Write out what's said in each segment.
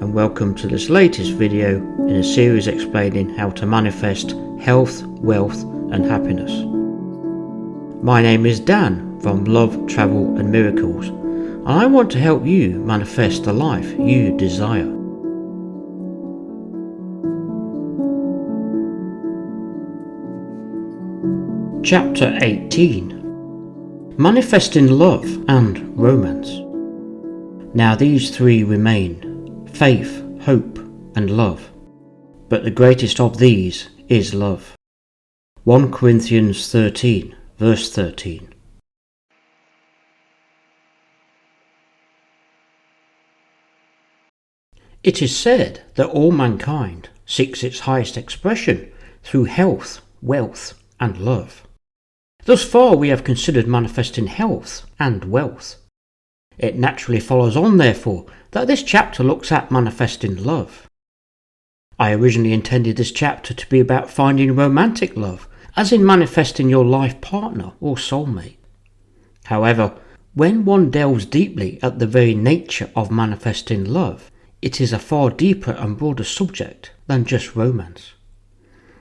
and welcome to this latest video in a series explaining how to manifest health, wealth and happiness. My name is Dan from Love, Travel and Miracles, and I want to help you manifest the life you desire. Chapter 18: Manifesting Love and Romance. Now these three remain: faith, hope and love. But the greatest of these is love. 1 Corinthians 13 verse 13. It is said that all mankind seeks its highest expression through health, wealth and love. Thus far we have considered manifesting health and wealth. It naturally follows on, therefore, that this chapter looks at manifesting love. I originally intended this chapter to be about finding romantic love, as in manifesting your life partner or soulmate. However, when one delves deeply at the very nature of manifesting love, it is a far deeper and broader subject than just romance.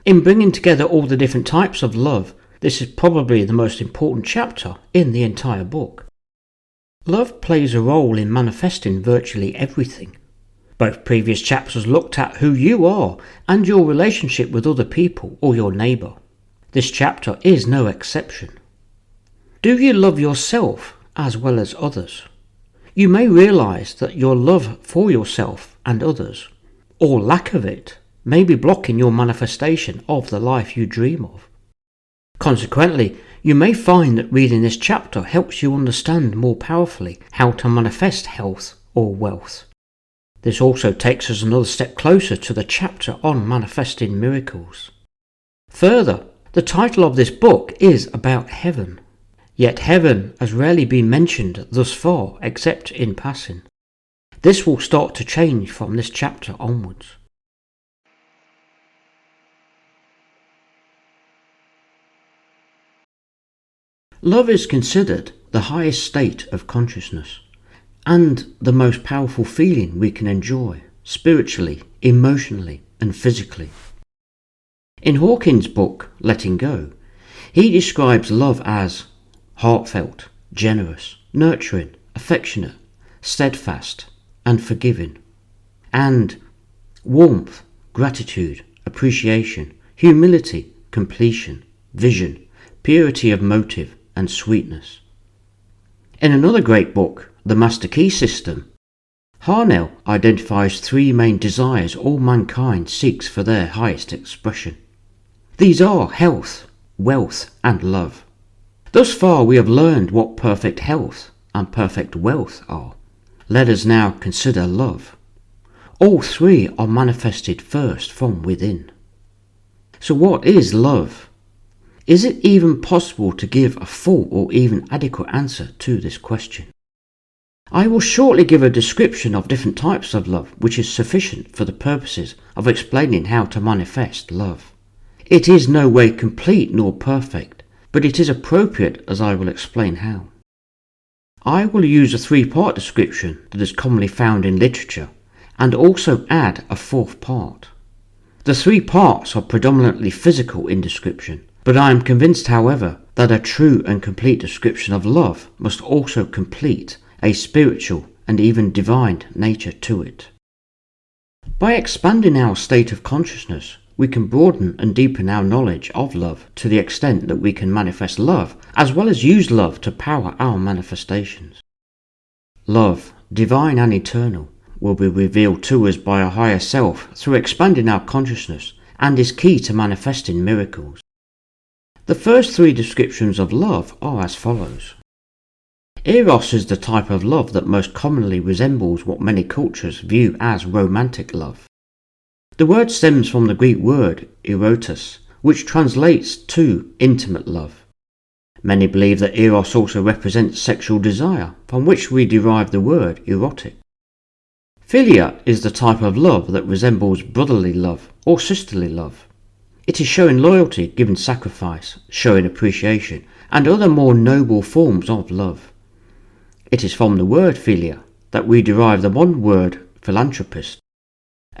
In bringing together all the different types of love, this is probably the most important chapter in the entire book. Love plays a role in manifesting virtually everything. Both previous chapters looked at who you are and your relationship with other people or your neighbour. This chapter is no exception. Do you love yourself as well as others? You may realise that your love for yourself and others, or lack of it, may be blocking your manifestation of the life you dream of. Consequently, you may find that reading this chapter helps you understand more powerfully how to manifest health or wealth. This also takes us another step closer to the chapter on manifesting miracles. Further, the title of this book is about heaven. Yet heaven has rarely been mentioned thus far except in passing. This will start to change from this chapter onwards. Love is considered the highest state of consciousness and the most powerful feeling we can enjoy spiritually, emotionally and physically. In Hawkins' book, Letting Go, he describes love as heartfelt, generous, nurturing, affectionate, steadfast and forgiving, and warmth, gratitude, appreciation, humility, completion, vision, purity of motive and sweetness. In another great book, The Master Key System, Harnell identifies three main desires all mankind seeks for their highest expression. These are health, wealth and love. Thus far we have learned what perfect health and perfect wealth are. Let us now consider love. All three are manifested first from within. So what is love? Is it even possible to give a full or even adequate answer to this question? I will shortly give a description of different types of love, which is sufficient for the purposes of explaining how to manifest love. It is no way complete nor perfect, but it is appropriate as I will explain how. I will use a three-part description that is commonly found in literature and also add a fourth part. The three parts are predominantly physical in description, but I am convinced, however, that a true and complete description of love must also complete a spiritual and even divine nature to it. By expanding our state of consciousness, we can broaden and deepen our knowledge of love to the extent that we can manifest love as well as use love to power our manifestations. Love, divine and eternal, will be revealed to us by a higher self through expanding our consciousness and is key to manifesting miracles. The first three descriptions of love are as follows. Eros is the type of love that most commonly resembles what many cultures view as romantic love. The word stems from the Greek word erotos, which translates to intimate love. Many believe that Eros also represents sexual desire, from which we derive the word erotic. Philia is the type of love that resembles brotherly love or sisterly love. It is showing loyalty, giving sacrifice, showing appreciation, and other more noble forms of love. It is from the word philia that we derive the one word philanthropist,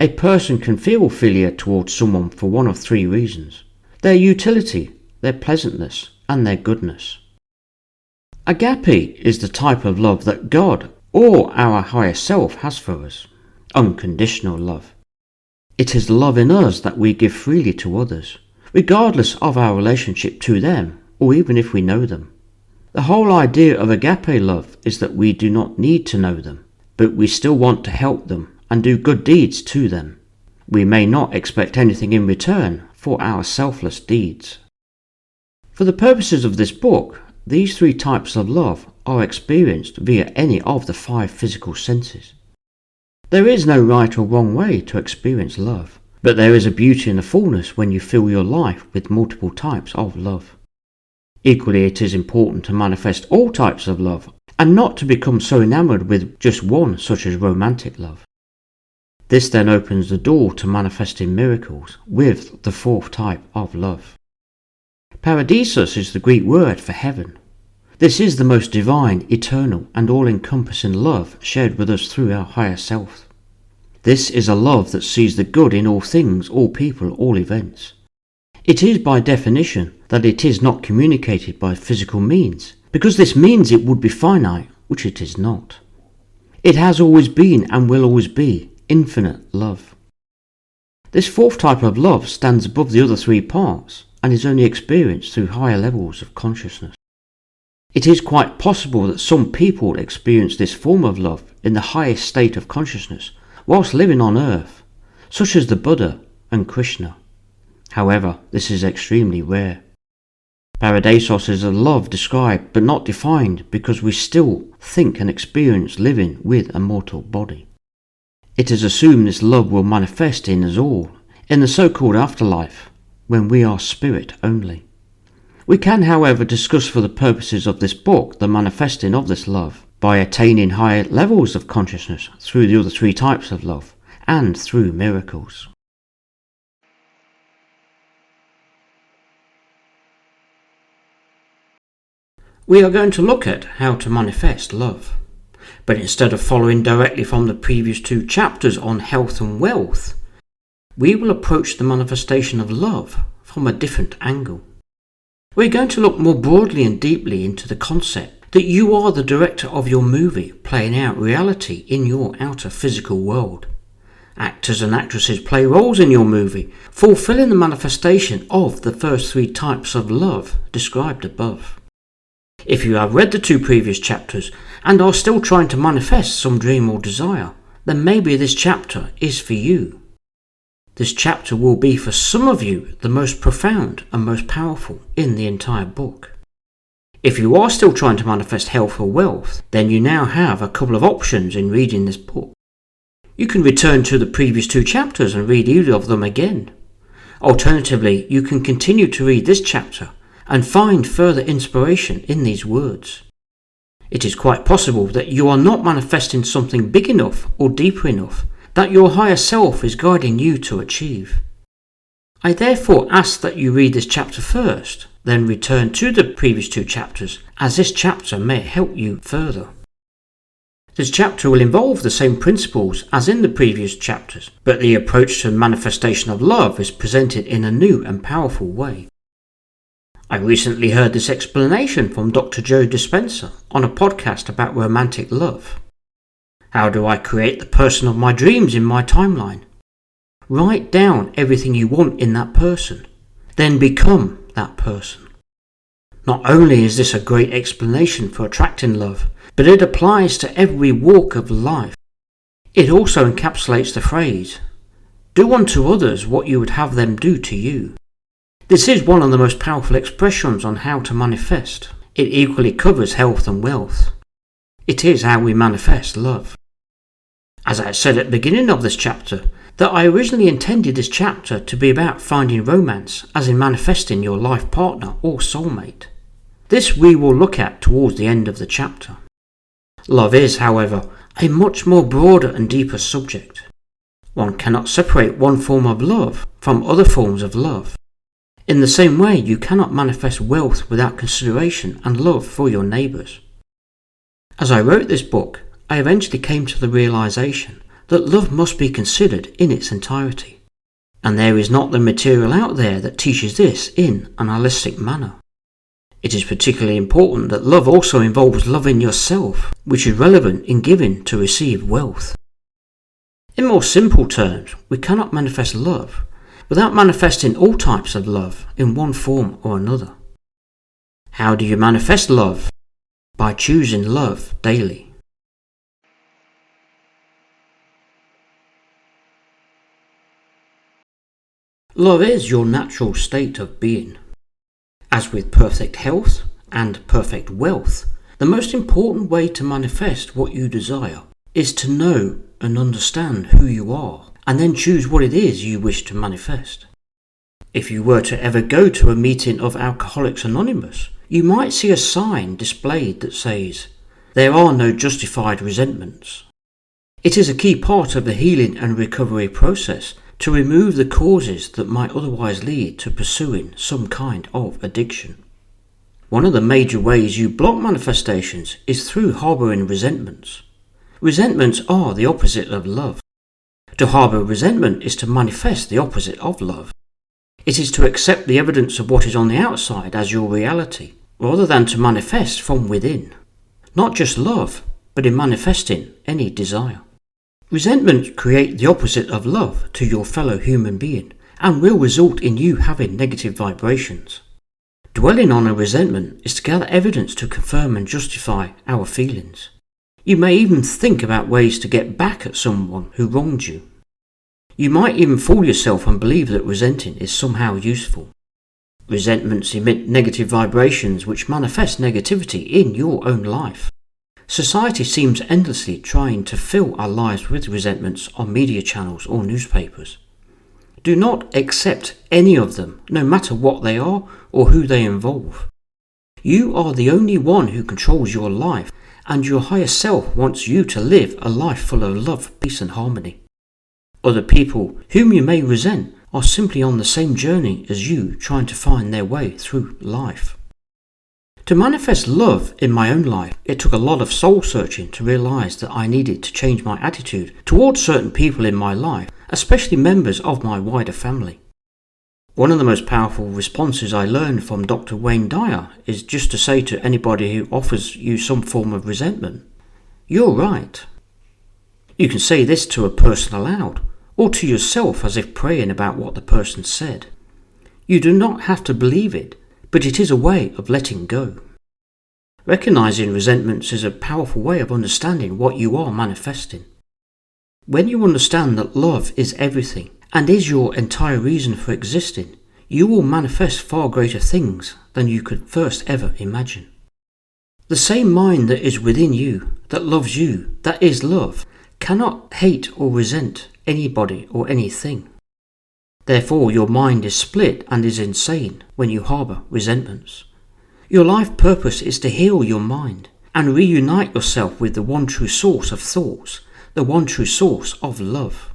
A person can feel philia towards someone for one of three reasons: their utility, their pleasantness, and their goodness. Agape is the type of love that God or our higher self has for us. Unconditional love. It is love in us that we give freely to others, regardless of our relationship to them or even if we know them. The whole idea of agape love is that we do not need to know them, but we still want to help them and do good deeds to them. We may not expect anything in return for our selfless deeds. For the purposes of this book, these three types of love are experienced via any of the 5 physical senses. There is no right or wrong way to experience love, but there is a beauty and a fullness when you fill your life with multiple types of love. Equally, it is important to manifest all types of love and not to become so enamored with just one, such as romantic love. This then opens the door to manifesting miracles with the 4th type of love. Paradisos is the Greek word for heaven. This is the most divine, eternal, and all-encompassing love shared with us through our higher self. This is a love that sees the good in all things, all people, all events. It is by definition that it is not communicated by physical means, because this means it would be finite, which it is not. It has always been and will always be infinite love. This 4th type of love stands above the other 3 parts and is only experienced through higher levels of consciousness. It is quite possible that some people experience this form of love in the highest state of consciousness whilst living on earth, such as the Buddha and Krishna. However, this is extremely rare. Paradisos is a love described but not defined because we still think and experience living with a mortal body. It is assumed this love will manifest in us all, in the so-called afterlife, when we are spirit only. We can, however, discuss for the purposes of this book the manifesting of this love by attaining higher levels of consciousness through the other 3 types of love and through miracles. We are going to look at how to manifest love, but instead of following directly from the previous 2 chapters on health and wealth, we will approach the manifestation of love from a different angle. We're going to look more broadly and deeply into the concept that you are the director of your movie playing out reality in your outer physical world. Actors and actresses play roles in your movie, fulfilling the manifestation of the first 3 types of love described above. If you have read the 2 previous chapters and are still trying to manifest some dream or desire, then maybe this chapter is for you. This chapter will be for some of you the most profound and most powerful in the entire book. If you are still trying to manifest health or wealth, then you now have a couple of options in reading this book. You can return to the previous 2 chapters and read either of them again. Alternatively, you can continue to read this chapter and find further inspiration in these words. It is quite possible that you are not manifesting something big enough or deeper enough that your higher self is guiding you to achieve. I therefore ask that you read this chapter first, then return to the previous 2 chapters, as this chapter may help you further. This chapter will involve the same principles as in the previous chapters, but the approach to the manifestation of love is presented in a new and powerful way. I recently heard this explanation from Dr. Joe Dispenza on a podcast about romantic love. How do I create the person of my dreams in my timeline? Write down everything you want in that person, then become that person. Not only is this a great explanation for attracting love, but it applies to every walk of life. It also encapsulates the phrase, "Do unto others what you would have them do to you." This is one of the most powerful expressions on how to manifest. It equally covers health and wealth. It is how we manifest love. As I said at the beginning of this chapter, that I originally intended this chapter to be about finding romance, as in manifesting your life partner or soulmate. This we will look at towards the end of the chapter. Love is, however, a much more broader and deeper subject. One cannot separate one form of love from other forms of love. In the same way, you cannot manifest wealth without consideration and love for your neighbours. As I wrote this book, I eventually came to the realization that love must be considered in its entirety, and there is not the material out there that teaches this in an holistic manner. It is particularly important that love also involves loving yourself, which is relevant in giving to receive wealth. In more simple terms, we cannot manifest love without manifesting all types of love in one form or another. How do you manifest love? By choosing love daily. Love is your natural state of being. As with perfect health and perfect wealth, the most important way to manifest what you desire is to know and understand who you are, and then choose what it is you wish to manifest. If you were to ever go to a meeting of Alcoholics Anonymous, you might see a sign displayed that says, "There are no justified resentments." It is a key part of the healing and recovery process to remove the causes that might otherwise lead to pursuing some kind of addiction. One of the major ways you block manifestations is through harbouring resentments. Resentments are the opposite of love. To harbour resentment is to manifest the opposite of love. It is to accept the evidence of what is on the outside as your reality, rather than to manifest from within. Not just love, but in manifesting any desire. Resentment creates the opposite of love to your fellow human being and will result in you having negative vibrations. Dwelling on a resentment is to gather evidence to confirm and justify our feelings. You may even think about ways to get back at someone who wronged you. You might even fool yourself and believe that resenting is somehow useful. Resentments emit negative vibrations which manifest negativity in your own life. Society seems endlessly trying to fill our lives with resentments on media channels or newspapers. Do not accept any of them, no matter what they are or who they involve. You are the only one who controls your life, and your higher self wants you to live a life full of love, peace and harmony. Other people whom you may resent are simply on the same journey as you, trying to find their way through life. To manifest love in my own life, it took a lot of soul searching to realise that I needed to change my attitude towards certain people in my life, especially members of my wider family. One of the most powerful responses I learned from Dr. Wayne Dyer is just to say to anybody who offers you some form of resentment, "You're right." You can say this to a person aloud, or to yourself as if praying about what the person said. You do not have to believe it, but it is a way of letting go. Recognizing resentments is a powerful way of understanding what you are manifesting. When you understand that love is everything and is your entire reason for existing, you will manifest far greater things than you could first ever imagine. The same mind that is within you, that loves you, that is love, cannot hate or resent anybody or anything. Therefore, your mind is split and is insane when you harbour resentments. Your life purpose is to heal your mind and reunite yourself with the one true source of thoughts, the one true source of love.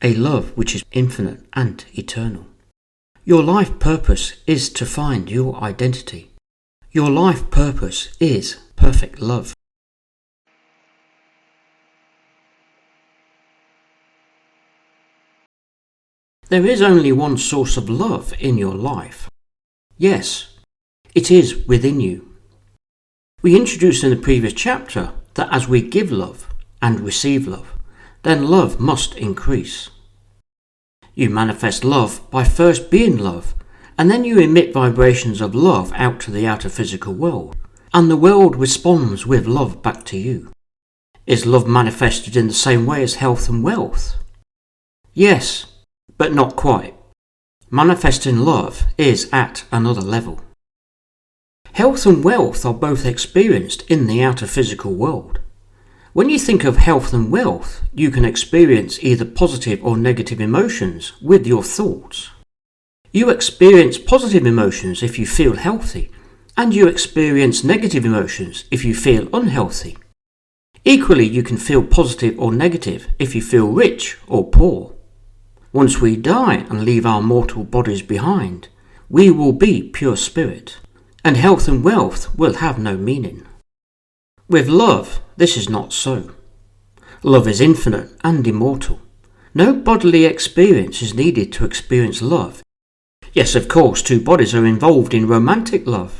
A love which is infinite and eternal. Your life purpose is to find your identity. Your life purpose is perfect love. There is only one source of love in your life. Yes, it is within you. We introduced in the previous chapter that as we give love and receive love, then love must increase. You manifest love by first being love, and then you emit vibrations of love out to the outer physical world, and the world responds with love back to you. Is love manifested in the same way as health and wealth? Yes, but not quite. Manifesting love is at another level. Health and wealth are both experienced in the outer physical world. When you think of health and wealth, you can experience either positive or negative emotions with your thoughts. You experience positive emotions if you feel healthy, and you experience negative emotions if you feel unhealthy. Equally, you can feel positive or negative if you feel rich or poor. Once we die and leave our mortal bodies behind, we will be pure spirit, and health and wealth will have no meaning. With love, this is not so. Love is infinite and immortal. No bodily experience is needed to experience love. Yes, of course, two bodies are involved in romantic love.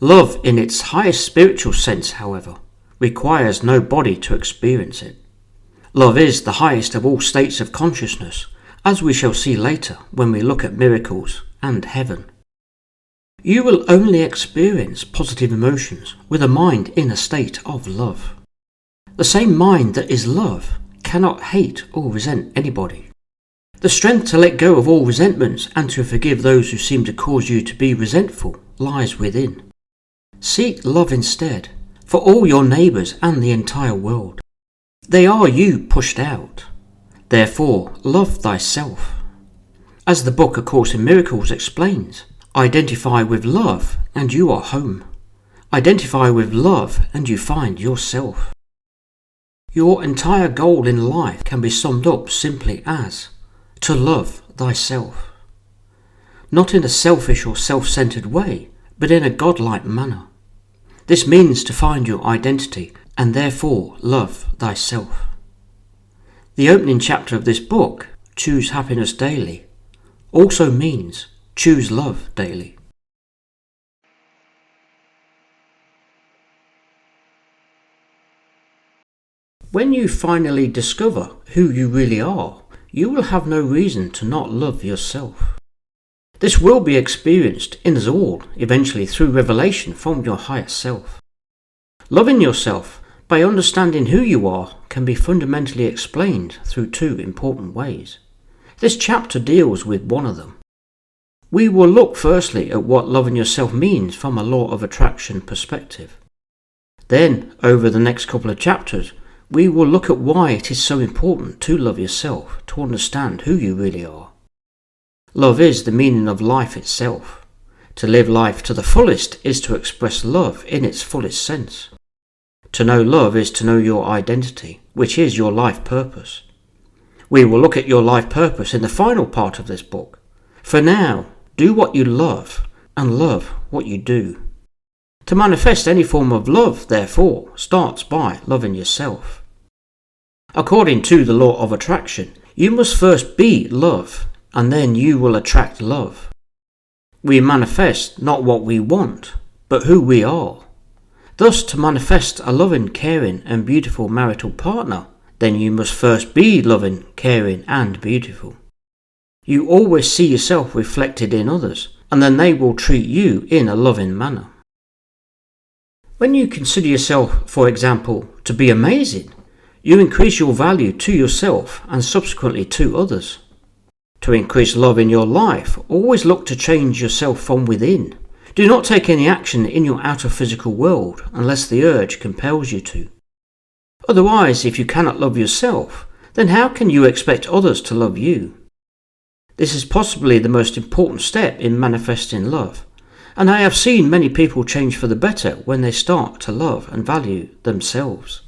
Love, in its highest spiritual sense, however, requires no body to experience it. Love is the highest of all states of consciousness, as we shall see later when we look at miracles and heaven. You will only experience positive emotions with a mind in a state of love. The same mind that is love cannot hate or resent anybody. The strength to let go of all resentments and to forgive those who seem to cause you to be resentful lies within. Seek love instead, for all your neighbours and the entire world. They are you pushed out. Therefore, love thyself. As the book A Course in Miracles explains, identify with love and you are home. Identify with love and you find yourself. Your entire goal in life can be summed up simply as to love thyself. Not in a selfish or self-centered way, but in a godlike manner. This means to find your identity and therefore love thyself. The opening chapter of this book, Choose Happiness Daily, also means choose love daily. When you finally discover who you really are, you will have no reason to not love yourself. This will be experienced in us all, eventually through revelation from your higher self. Loving yourself, by understanding who you are, can be fundamentally explained through two important ways. This chapter deals with one of them. We will look firstly at what loving yourself means from a law of attraction perspective. Then, over the next couple of chapters, we will look at why it is so important to love yourself, to understand who you really are. Love is the meaning of life itself. To live life to the fullest is to express love in its fullest sense. To know love is to know your identity, which is your life purpose. We will look at your life purpose in the final part of this book. For now, do what you love and love what you do. To manifest any form of love, therefore, starts by loving yourself. According to the law of attraction, you must first be love, and then you will attract love. We manifest not what we want, but who we are. Thus, to manifest a loving, caring, and beautiful marital partner, then you must first be loving, caring, and beautiful. You always see yourself reflected in others, and then they will treat you in a loving manner. When you consider yourself, for example, to be amazing, you increase your value to yourself and subsequently to others. To increase love in your life, always look to change yourself from within. Do not take any action in your outer physical world unless the urge compels you to. Otherwise, if you cannot love yourself, then how can you expect others to love you? This is possibly the most important step in manifesting love. And I have seen many people change for the better when they start to love and value themselves.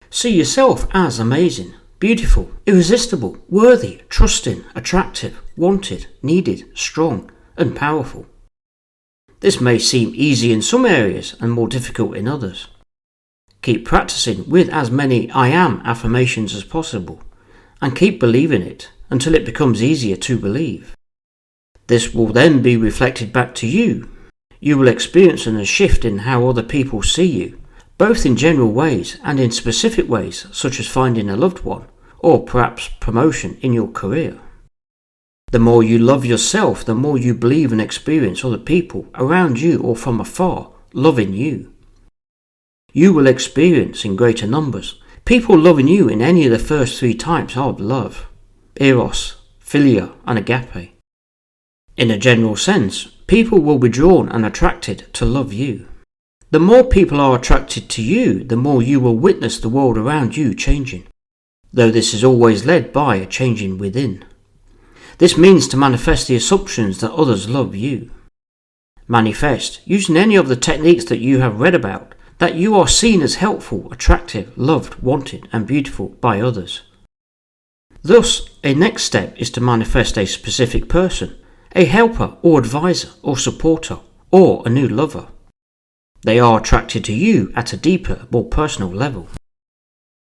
See yourself as amazing, beautiful, irresistible, worthy, trusting, attractive, wanted, needed, strong, and powerful. This may seem easy in some areas and more difficult in others. Keep practicing with as many I am affirmations as possible, and keep believing it until it becomes easier to believe. This will then be reflected back to you. You will experience a shift in how other people see you, both in general ways and in specific ways, such as finding a loved one, or perhaps promotion in your career. The more you love yourself, the more you believe and experience other people around you or from afar loving you. You will experience in greater numbers people loving you in any of the first three types of love: eros, philia, and agape. In a general sense, people will be drawn and attracted to love you. The more people are attracted to you, the more you will witness the world around you changing, though this is always led by a changing within. This means to manifest the assumptions that others love you. Manifest, using any of the techniques that you have read about, that you are seen as helpful, attractive, loved, wanted, and beautiful by others. Thus, a next step is to manifest a specific person, a helper or advisor or supporter, or a new lover. They are attracted to you at a deeper, more personal level.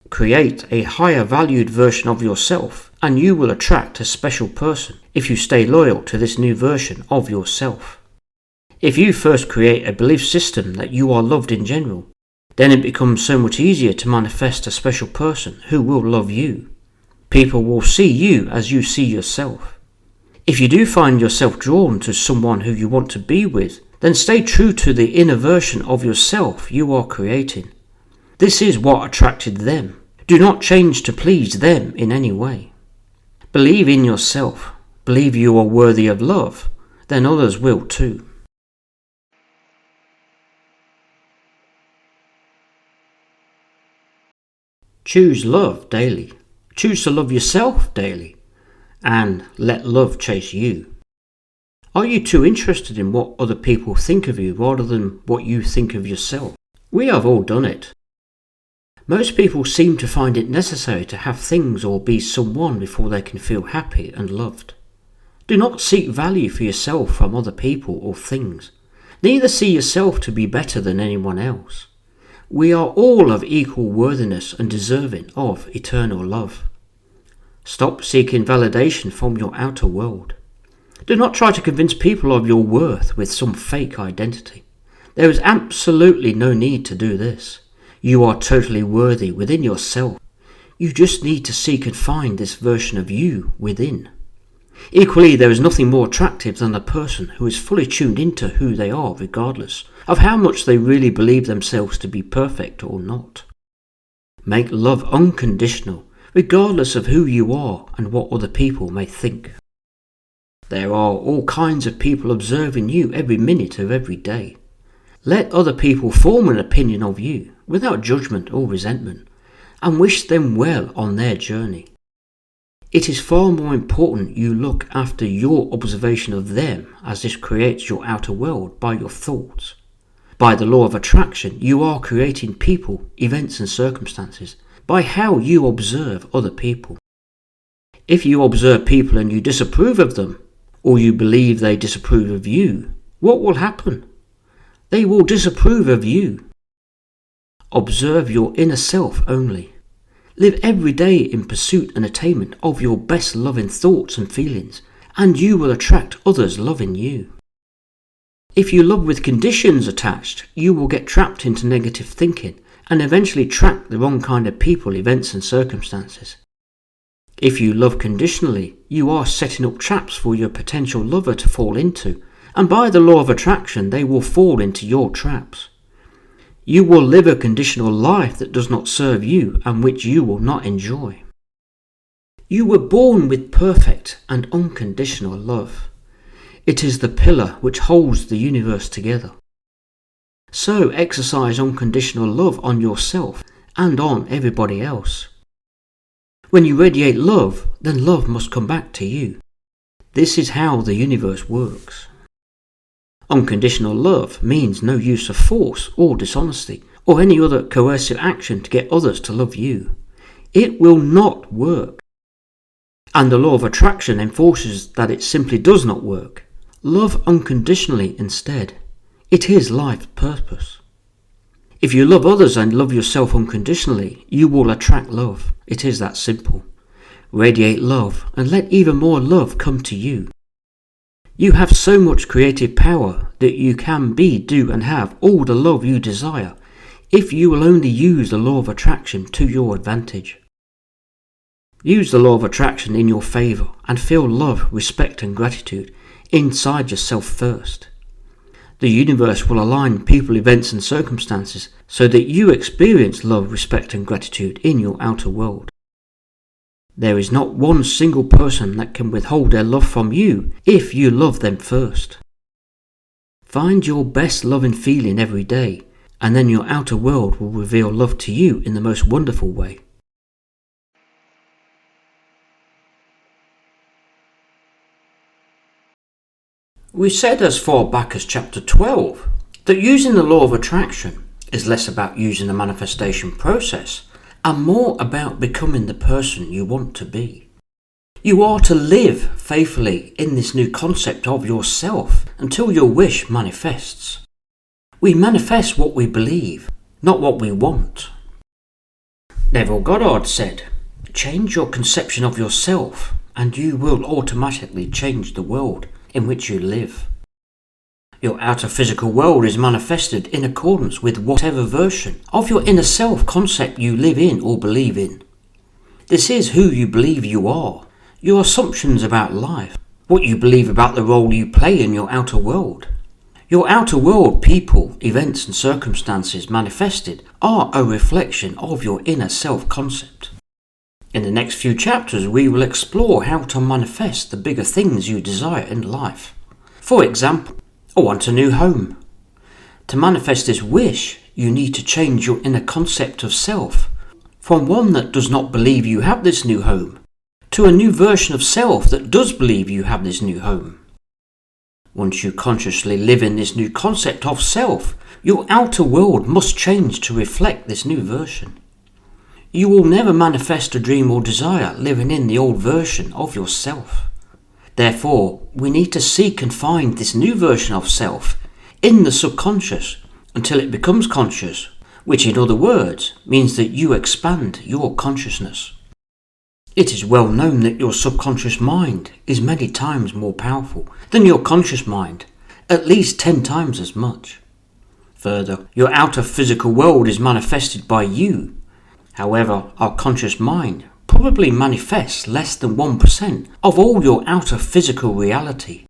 Create a higher valued version of yourself, and you will attract a special person if you stay loyal to this new version of yourself. If you first create a belief system that you are loved in general, then it becomes so much easier to manifest a special person who will love you. People will see you as you see yourself. If you do find yourself drawn to someone who you want to be with, then stay true to the inner version of yourself you are creating. This is what attracted them. Do not change to please them in any way. Believe in yourself. Believe you are worthy of love. Then others will too. Choose love daily. Choose to love yourself daily. And let love chase you. Are you too interested in what other people think of you rather than what you think of yourself? We have all done it. Most people seem to find it necessary to have things or be someone before they can feel happy and loved. Do not seek value for yourself from other people or things. Neither see yourself to be better than anyone else. We are all of equal worthiness and deserving of eternal love. Stop seeking validation from your outer world. Do not try to convince people of your worth with some fake identity. There is absolutely no need to do this. You are totally worthy within yourself. You just need to seek and find this version of you within. Equally, there is nothing more attractive than a person who is fully tuned into who they are regardless of how much they really believe themselves to be perfect or not. Make love unconditional, regardless of who you are and what other people may think. There are all kinds of people observing you every minute of every day. Let other people form an opinion of you without judgment or resentment, and wish them well on their journey. It is far more important you look after your observation of them, as this creates your outer world by your thoughts. By the law of attraction, you are creating people, events and circumstances by how you observe other people. If you observe people and you disapprove of them, or you believe they disapprove of you, what will happen? They will disapprove of you. Observe your inner self only. Live every day in pursuit and attainment of your best loving thoughts and feelings, and you will attract others loving you. If you love with conditions attached, you will get trapped into negative thinking and eventually attract the wrong kind of people, events and circumstances. If you love conditionally, you are setting up traps for your potential lover to fall into, and by the law of attraction they will fall into your traps. You will live a conditional life that does not serve you and which you will not enjoy. You were born with perfect and unconditional love. It is the pillar which holds the universe together. So exercise unconditional love on yourself and on everybody else. When you radiate love, then love must come back to you. This is how the universe works. Unconditional love means no use of force or dishonesty or any other coercive action to get others to love you. It will not work. And the law of attraction enforces that it simply does not work. Love unconditionally instead. It is life's purpose. If you love others and love yourself unconditionally, you will attract love. It is that simple. Radiate love and let even more love come to you. You have so much creative power that you can be, do and have all the love you desire if you will only use the law of attraction to your advantage. Use the law of attraction in your favour and feel love, respect and gratitude inside yourself first. The universe will align people, events and circumstances so that you experience love, respect and gratitude in your outer world. There is not one single person that can withhold their love from you if you love them first. Find your best loving feeling every day, and then your outer world will reveal love to you in the most wonderful way. We said as far back as chapter 12 that using the law of attraction is less about using the manifestation process and more about becoming the person you want to be. You are to live faithfully in this new concept of yourself until your wish manifests. We manifest what we believe, not what we want. Neville Goddard said, "Change your conception of yourself and you will automatically change the world in which you live. Your outer physical world is manifested in accordance with whatever version of your inner self concept you live in or believe in. This is who you believe you are, your assumptions about life, what you believe about the role you play in your outer world. Your outer world, people, events and circumstances manifested are a reflection of your inner self-concept. In the next few chapters we will explore how to manifest the bigger things you desire in life. For example, I want a new home. To manifest this wish, you need to change your inner concept of self from one that does not believe you have this new home to a new version of self that does believe you have this new home. Once you consciously live in this new concept of self, your outer world must change to reflect this new version. You will never manifest a dream or desire living in the old version of yourself. Therefore, we need to seek and find this new version of self in the subconscious until it becomes conscious, which in other words means that you expand your consciousness. It is well known that your subconscious mind is many times more powerful than your conscious mind, at least 10 times as much. Further, your outer physical world is manifested by you. However, our conscious mind probably manifests less than 1% of all your outer physical reality.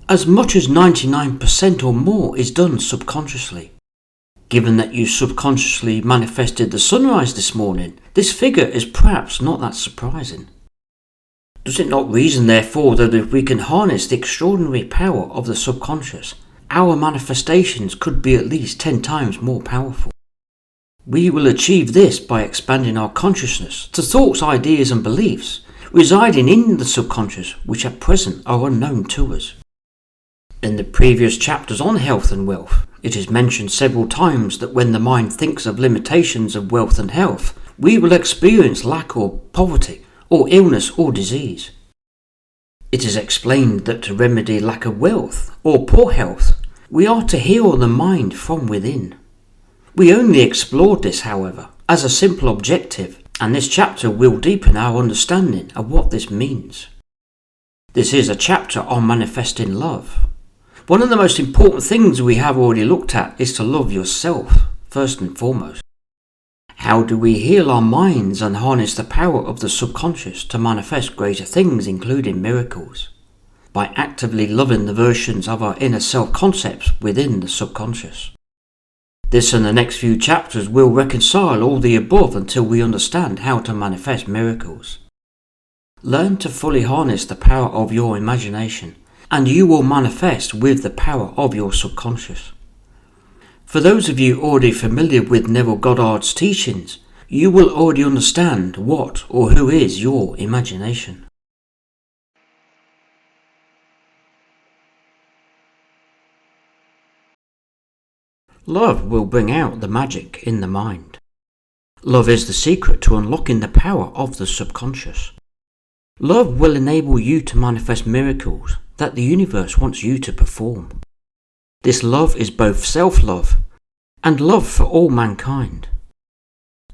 As much as 99% or more is done subconsciously. Given that you subconsciously manifested the sunrise this morning, this figure is perhaps not that surprising. Does it not reason therefore that if we can harness the extraordinary power of the subconscious, our manifestations could be at least 10 times more powerful? We will achieve this by expanding our consciousness to thoughts, ideas and beliefs residing in the subconscious which at present are unknown to us. In the previous chapters on health and wealth, it is mentioned several times that when the mind thinks of limitations of wealth and health, we will experience lack or poverty or illness or disease. It is explained that to remedy lack of wealth or poor health, we are to heal the mind from within. We only explored this, however, as a simple objective, and this chapter will deepen our understanding of what this means. This is a chapter on manifesting love. One of the most important things we have already looked at is to love yourself, first and foremost. How do we heal our minds and harness the power of the subconscious to manifest greater things, including miracles? By actively loving the versions of our inner self-concepts within the subconscious. This and the next few chapters will reconcile all the above until we understand how to manifest miracles. Learn to fully harness the power of your imagination, and you will manifest with the power of your subconscious. For those of you already familiar with Neville Goddard's teachings, you will already understand what or who is your imagination. Love will bring out the magic in the mind. Love is the secret to unlocking the power of the subconscious. Love will enable you to manifest miracles that the universe wants you to perform. This love is both self-love and love for all mankind.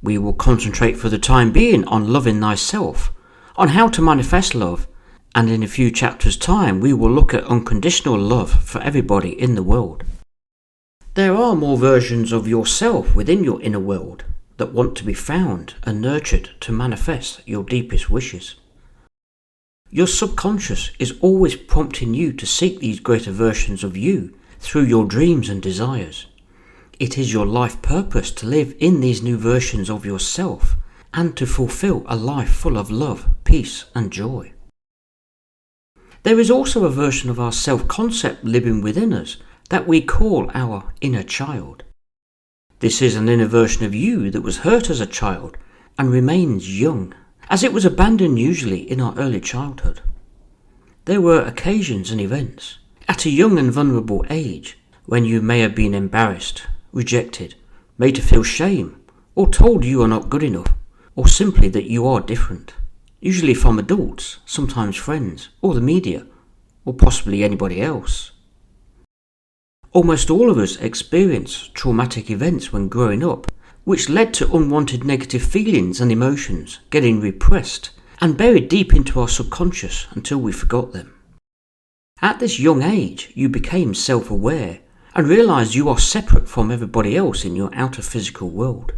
We will concentrate for the time being on loving thyself, on how to manifest love, and in a few chapters' time we will look at unconditional love for everybody in the world. There are more versions of yourself within your inner world that want to be found and nurtured to manifest your deepest wishes. Your subconscious is always prompting you to seek these greater versions of you through your dreams and desires. It is your life purpose to live in these new versions of yourself and to fulfill a life full of love, peace and joy. There is also a version of our self-concept living within us that we call our inner child. This is an inner version of you that was hurt as a child and remains young, as it was abandoned usually in our early childhood. There were occasions and events at a young and vulnerable age when you may have been embarrassed, rejected, made to feel shame, or told you are not good enough, or simply that you are different, usually from adults, sometimes friends, or the media, or possibly anybody else. Almost all of us experience traumatic events when growing up which led to unwanted negative feelings and emotions getting repressed and buried deep into our subconscious until we forgot them. At this young age, you became self-aware and realized you are separate from everybody else in your outer physical world.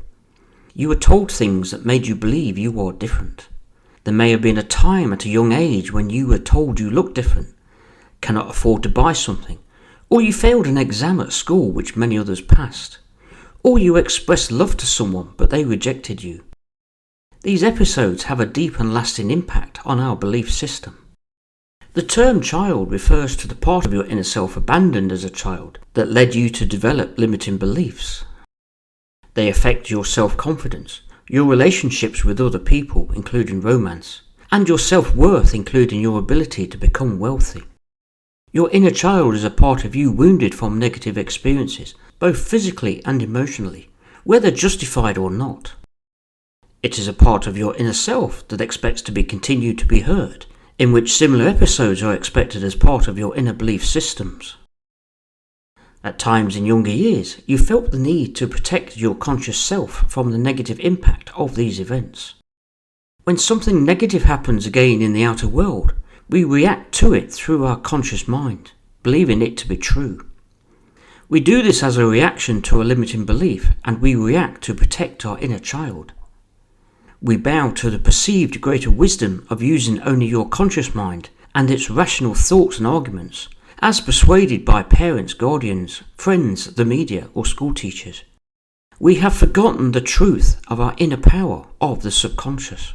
You were told things that made you believe you are different. There may have been a time at a young age when you were told you looked different, cannot afford to buy something, or you failed an exam at school which many others passed, or you expressed love to someone but they rejected you. These episodes have a deep and lasting impact on our belief system. The term child refers to the part of your inner self abandoned as a child that led you to develop limiting beliefs. They affect your self-confidence, your relationships with other people, including romance, and your self-worth, including your ability to become wealthy. Your inner child is a part of you wounded from negative experiences, both physically and emotionally, whether justified or not. It is a part of your inner self that expects to be continued to be heard, in which similar episodes are expected as part of your inner belief systems. At times in younger years, you felt the need to protect your conscious self from the negative impact of these events. When something negative happens again in the outer world, we react to it through our conscious mind, believing it to be true. We do this as a reaction to a limiting belief, and we react to protect our inner child. We bow to the perceived greater wisdom of using only your conscious mind and its rational thoughts and arguments, as persuaded by parents, guardians, friends, the media, or school teachers. We have forgotten the truth of our inner power of the subconscious.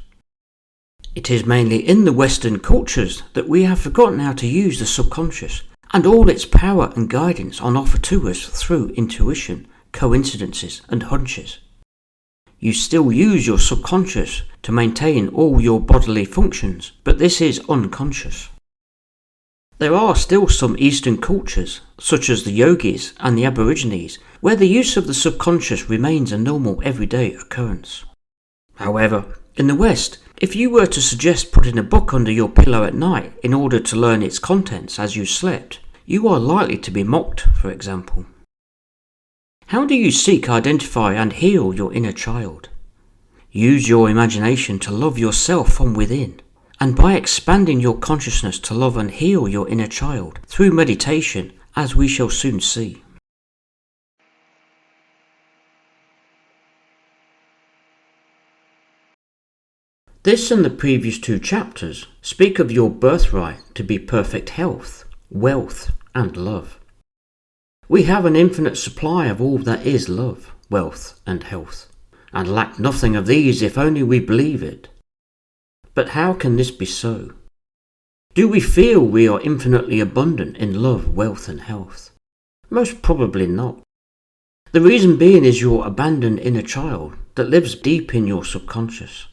It is mainly in the Western cultures that we have forgotten how to use the subconscious and all its power and guidance on offer to us through intuition, coincidences, and hunches. You still use your subconscious to maintain all your bodily functions, but this is unconscious. There are still some Eastern cultures, such as the yogis and the Aborigines, where the use of the subconscious remains a normal everyday occurrence. However, in the West, if you were to suggest putting a book under your pillow at night in order to learn its contents as you slept, you are likely to be mocked, for example. How do you seek, identify and heal your inner child? Use your imagination to love yourself from within, and by expanding your consciousness to love and heal your inner child through meditation, as we shall soon see. This and the previous 2 chapters speak of your birthright to be perfect health, wealth, and love. We have an infinite supply of all that is love, wealth, and health, and lack nothing of these if only we believe it. But how can this be so? Do we feel we are infinitely abundant in love, wealth, and health? Most probably not. The reason being is your abandoned inner child that lives deep in your subconscious.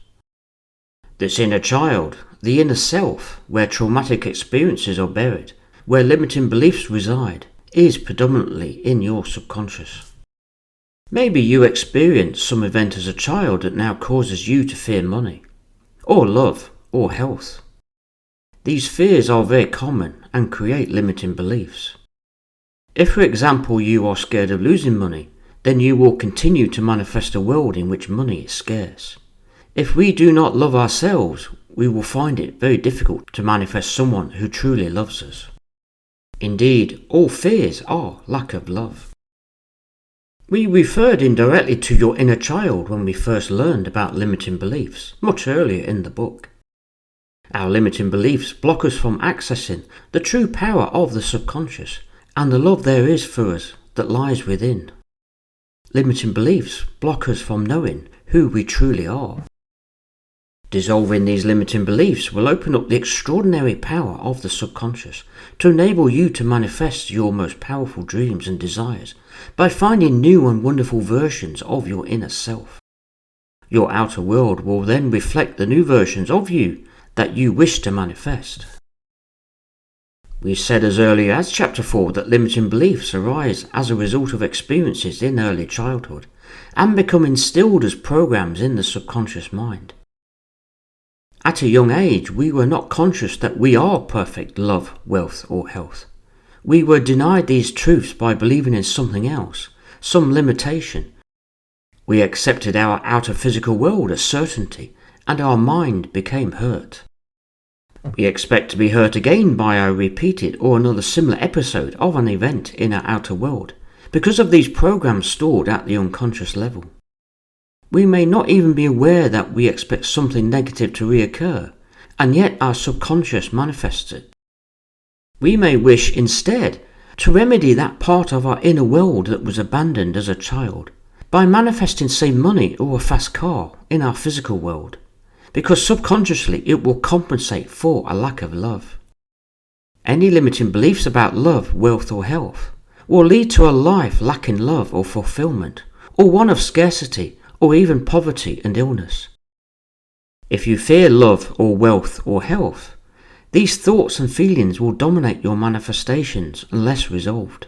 This inner child, the inner self, where traumatic experiences are buried, where limiting beliefs reside, is predominantly in your subconscious. Maybe you experienced some event as a child that now causes you to fear money, or love, or health. These fears are very common and create limiting beliefs. If, for example, you are scared of losing money, then you will continue to manifest a world in which money is scarce. If we do not love ourselves, we will find it very difficult to manifest someone who truly loves us. Indeed, all fears are lack of love. We referred indirectly to your inner child when we first learned about limiting beliefs, much earlier in the book. Our limiting beliefs block us from accessing the true power of the subconscious and the love there is for us that lies within. Limiting beliefs block us from knowing who we truly are. Dissolving these limiting beliefs will open up the extraordinary power of the subconscious to enable you to manifest your most powerful dreams and desires by finding new and wonderful versions of your inner self. Your outer world will then reflect the new versions of you that you wish to manifest. We said as early as Chapter 4 that limiting beliefs arise as a result of experiences in early childhood and become instilled as programs in the subconscious mind. At a young age, we were not conscious that we are perfect love, wealth, or health. We were denied these truths by believing in something else, some limitation, We accepted our outer physical world as certainty, and our mind became hurt. We expect to be hurt again by a repeated or another similar episode of an event in our outer world because of these programs stored at the unconscious level. We may not even be aware that we expect something negative to reoccur, and yet our subconscious manifests it. We may wish instead to remedy that part of our inner world that was abandoned as a child by manifesting, say, money or a fast car in our physical world, because subconsciously it will compensate for a lack of love. Any limiting beliefs about love, wealth or health will lead to a life lacking love or fulfillment, or one of scarcity or even poverty and illness. If you fear love or wealth or health, these thoughts and feelings will dominate your manifestations unless resolved.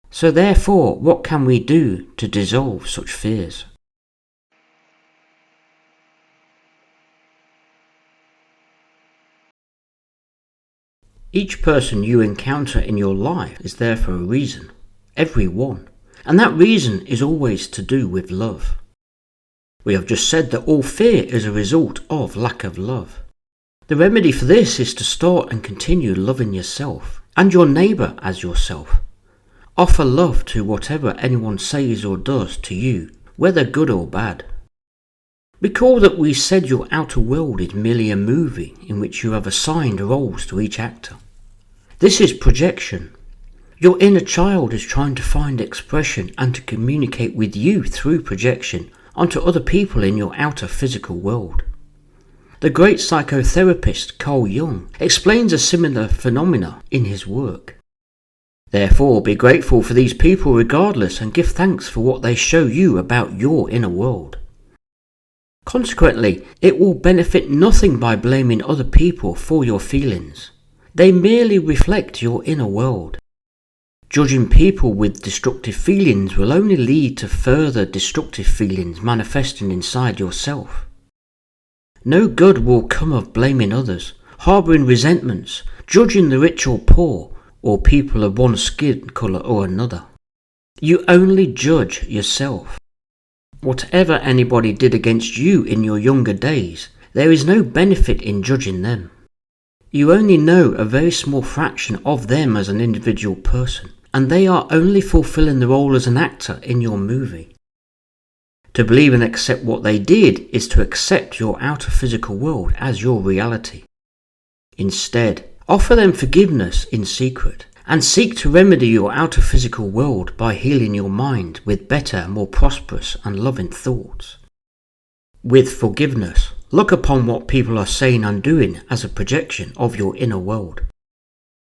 So therefore, what can we do to dissolve such fears? Each person you encounter in your life is there for a reason, every one, and that reason is always to do with love. We have just said that all fear is a result of lack of love. The remedy for this is to start and continue loving yourself and your neighbour as yourself. Offer love to whatever anyone says or does to you, whether good or bad. Recall that we said your outer world is merely a movie in which you have assigned roles to each actor. This is projection. Your inner child is trying to find expression and to communicate with you through projection onto other people in your outer physical world. The great psychotherapist Carl Jung explains a similar phenomena in his work. Therefore, be grateful for these people regardless and give thanks for what they show you about your inner world. Consequently, it will benefit nothing by blaming other people for your feelings. They merely reflect your inner world. Judging people with destructive feelings will only lead to further destructive feelings manifesting inside yourself. No good will come of blaming others, harbouring resentments, judging the rich or poor, or people of one skin colour or another. You only judge yourself. Whatever anybody did against you in your younger days, there is no benefit in judging them. You only know a very small fraction of them as an individual person, and they are only fulfilling the role as an actor in your movie. To believe and accept what they did is to accept your outer physical world as your reality. Instead, offer them forgiveness in secret, and seek to remedy your outer physical world by healing your mind with better, more prosperous and loving thoughts. With forgiveness, look upon what people are saying and doing as a projection of your inner world.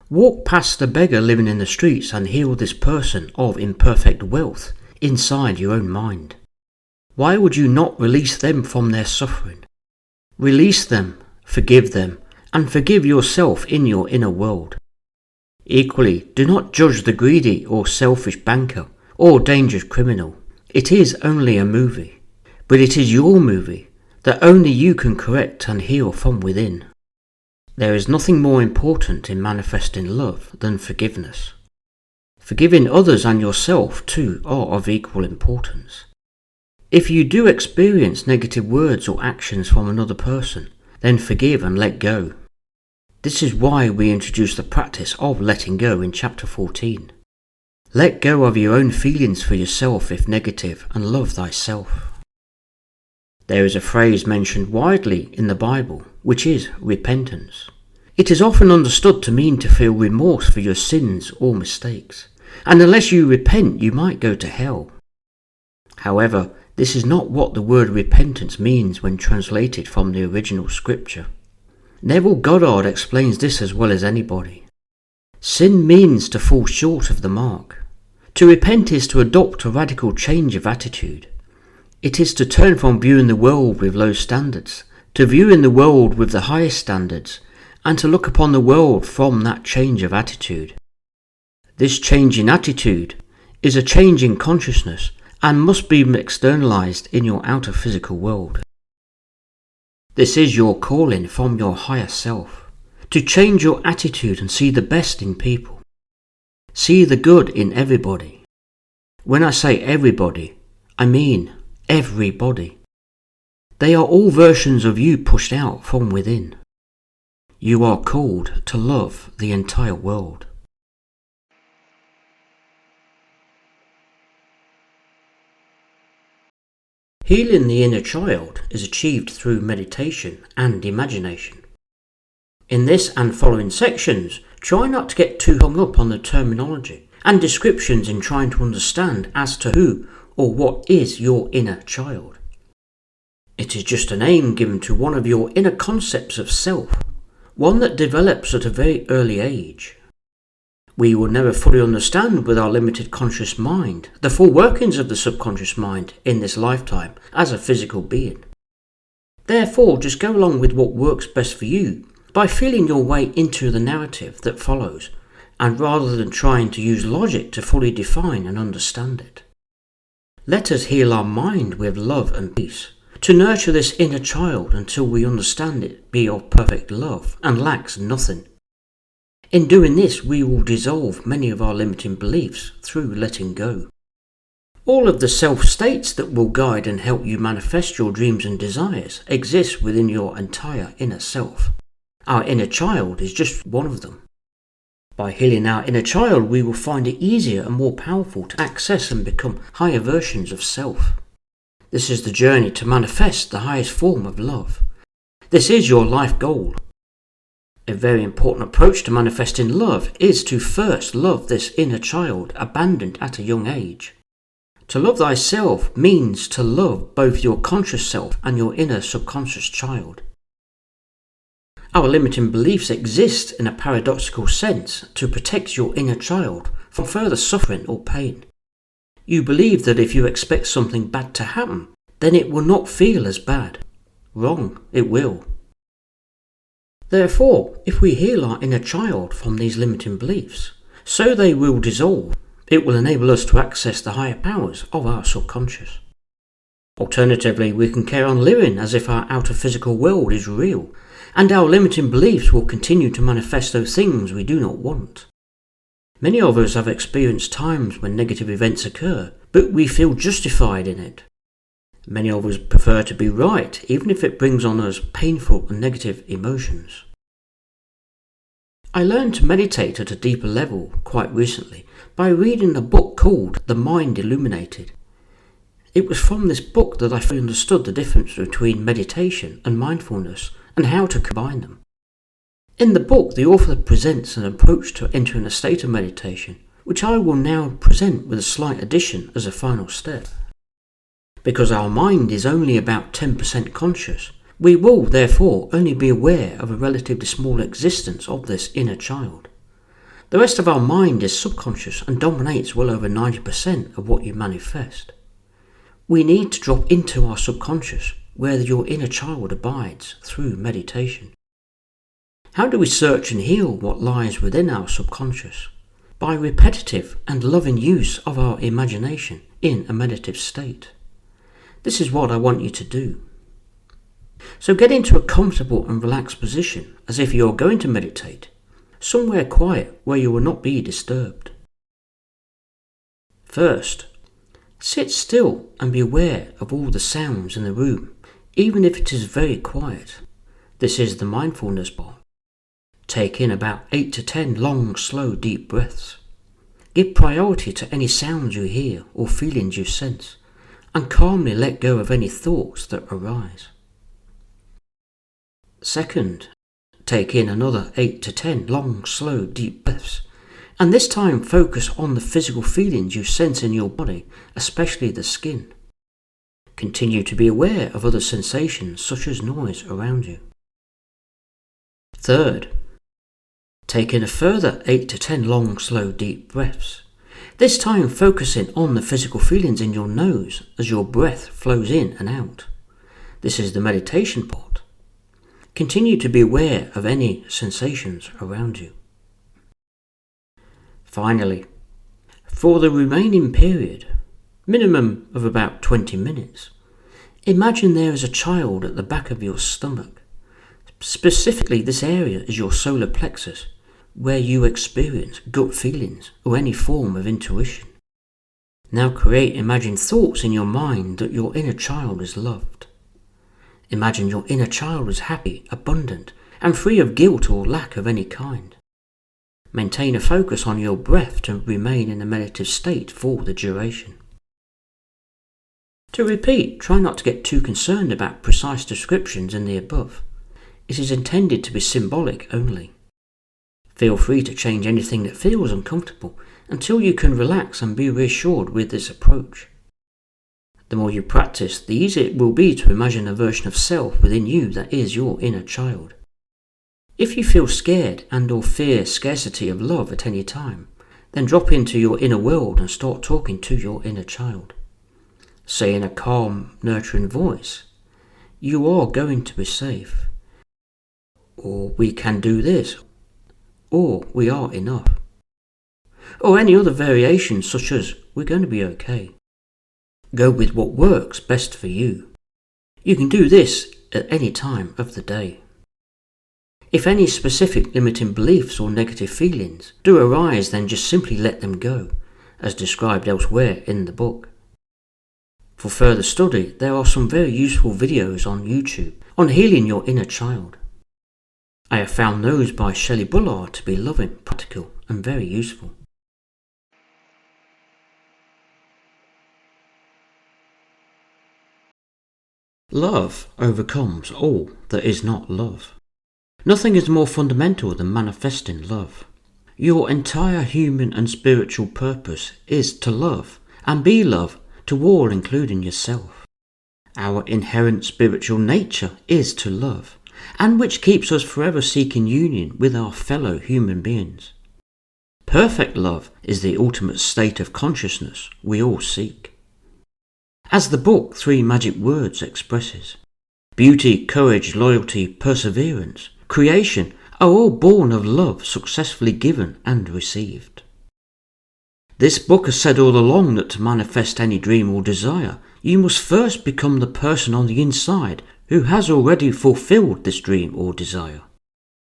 Walk past the beggar living in the streets and heal this person of imperfect wealth inside your own mind. Why would you not release them from their suffering? Release them, forgive them, and forgive yourself in your inner world. Equally, do not judge the greedy or selfish banker or dangerous criminal. It is only a movie, but it is your movie that only you can correct and heal from within. There is nothing more important in manifesting love than forgiveness. Forgiving others and yourself too are of equal importance. If you do experience negative words or actions from another person, then forgive and let go. This is why we introduce the practice of letting go in chapter 14. Let go of your own feelings for yourself if negative and love thyself. There is a phrase mentioned widely in the Bible, which is repentance. It is often understood to mean to feel remorse for your sins or mistakes, and unless you repent you might go to hell. However, this is not what the word repentance means when translated from the original scripture. Neville Goddard explains this as well as anybody. Sin means to fall short of the mark. To repent is to adopt a radical change of attitude. It is to turn from viewing the world with low standards to viewing the world with the highest standards, and to look upon the world from that change of attitude. This change in attitude is a change in consciousness and must be externalized in your outer physical world. This is your calling from your higher self, to change your attitude and see the best in people. See the good in everybody. When I say everybody, I mean everybody. They are all versions of you pushed out from within. You are called to love the entire world. Healing the inner child is achieved through meditation and imagination. In this and following sections, try not to get too hung up on the terminology and descriptions in trying to understand as to who or what is your inner child. It is just a name given to one of your inner concepts of self, one that develops at a very early age. We will never fully understand with our limited conscious mind the full workings of the subconscious mind in this lifetime as a physical being. Therefore, just go along with what works best for you by feeling your way into the narrative that follows, and rather than trying to use logic to fully define and understand it. Let us heal our mind with love and peace, to nurture this inner child until we understand it be of perfect love and lacks nothing. In doing this, we will dissolve many of our limiting beliefs through letting go. All of the self-states that will guide and help you manifest your dreams and desires exist within your entire inner self. Our inner child is just one of them. By healing our inner child, we will find it easier and more powerful to access and become higher versions of self. This is the journey to manifest the highest form of love. This is your life goal. A very important approach to manifesting love is to first love this inner child abandoned at a young age. To love thyself means to love both your conscious self and your inner subconscious child. Our limiting beliefs exist in a paradoxical sense to protect your inner child from further suffering or pain. You believe that if you expect something bad to happen, then it will not feel as bad. Wrong, it will. Therefore, if we heal our inner child from these limiting beliefs, so they will dissolve, it will enable us to access the higher powers of our subconscious. Alternatively, we can carry on living as if our outer physical world is real, and our limiting beliefs will continue to manifest those things we do not want. Many of us have experienced times when negative events occur, but we feel justified in it. Many of us prefer to be right, even if it brings on us painful and negative emotions. I learned to meditate at a deeper level quite recently by reading a book called The Mind Illuminated. It was from this book that I fully understood the difference between meditation and mindfulness and how to combine them. In the book, the author presents an approach to entering a state of meditation, which I will now present with a slight addition as a final step. Because our mind is only about 10% conscious, we will therefore only be aware of a relatively small existence of this inner child. The rest of our mind is subconscious and dominates well over 90% of what you manifest. We need to drop into our subconscious, where your inner child abides, through meditation. How do we search and heal what lies within our subconscious? By repetitive and loving use of our imagination in a meditative state. This is what I want you to do. So get into a comfortable and relaxed position as if you are going to meditate, somewhere quiet where you will not be disturbed. First, sit still and be aware of all the sounds in the room, even if it is very quiet. This is the mindfulness part. Take in about 8 to 10 long, slow, deep breaths. Give priority to any sounds you hear or feelings you sense, and calmly let go of any thoughts that arise. Second, take in another 8 to 10 long, slow, deep breaths, and this time focus on the physical feelings you sense in your body, especially the skin. Continue to be aware of other sensations such as noise around you. Third, take in a further 8 to 10 long, slow, deep breaths. This time focusing on the physical feelings in your nose as your breath flows in and out. This is the meditation part. Continue to be aware of any sensations around you. Finally, for the remaining period, minimum of about 20 minutes, imagine there is a child at the back of your stomach. Specifically, this area is your solar plexus, where you experience gut feelings or any form of intuition. Now create imagined thoughts in your mind that your inner child is loved. Imagine your inner child is happy, abundant, and free of guilt or lack of any kind. Maintain a focus on your breath to remain in a meditative state for the duration. To repeat, try not to get too concerned about precise descriptions in the above. It is intended to be symbolic only. Feel free to change anything that feels uncomfortable until you can relax and be reassured with this approach. The more you practice, the easier it will be to imagine a version of self within you that is your inner child. If you feel scared and or fear scarcity of love at any time, then drop into your inner world and start talking to your inner child. Say in a calm, nurturing voice, "You are going to be safe," or "We can do this," or "We are enough," or any other variations such as "We're going to be okay." Go with what works best for you. You can do this at any time of the day. If any specific limiting beliefs or negative feelings do arise, then just simply let them go, as described elsewhere in the book. For further study, there are some very useful videos on YouTube on healing your inner child. I have found those by Shelley Bullard to be loving, practical, and very useful. Love overcomes all that is not love. Nothing is more fundamental than manifesting love. Your entire human and spiritual purpose is to love and be love to all, including yourself. Our inherent spiritual nature is to love, and which keeps us forever seeking union with our fellow human beings. Perfect love is the ultimate state of consciousness we all seek. As the book 3 Magic Words expresses, beauty, courage, loyalty, perseverance, creation are all born of love successfully given and received. This book has said all along that to manifest any dream or desire, you must first become the person on the inside who has already fulfilled this dream or desire.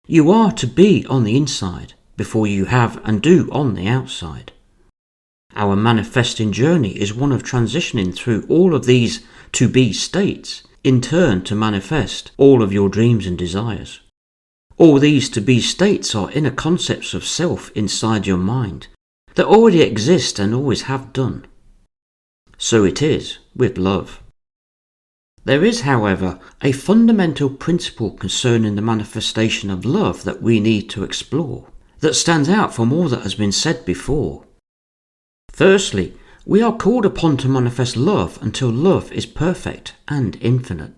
You are to be on the inside before you have and do on the outside. Our manifesting journey is one of transitioning through all of these to-be states, in turn to manifest all of your dreams and desires. All these to-be states are inner concepts of self inside your mind that already exist and always have done. So it is with love. There is, however, a fundamental principle concerning the manifestation of love that we need to explore, that stands out from all that has been said before. Firstly, we are called upon to manifest love until love is perfect and infinite.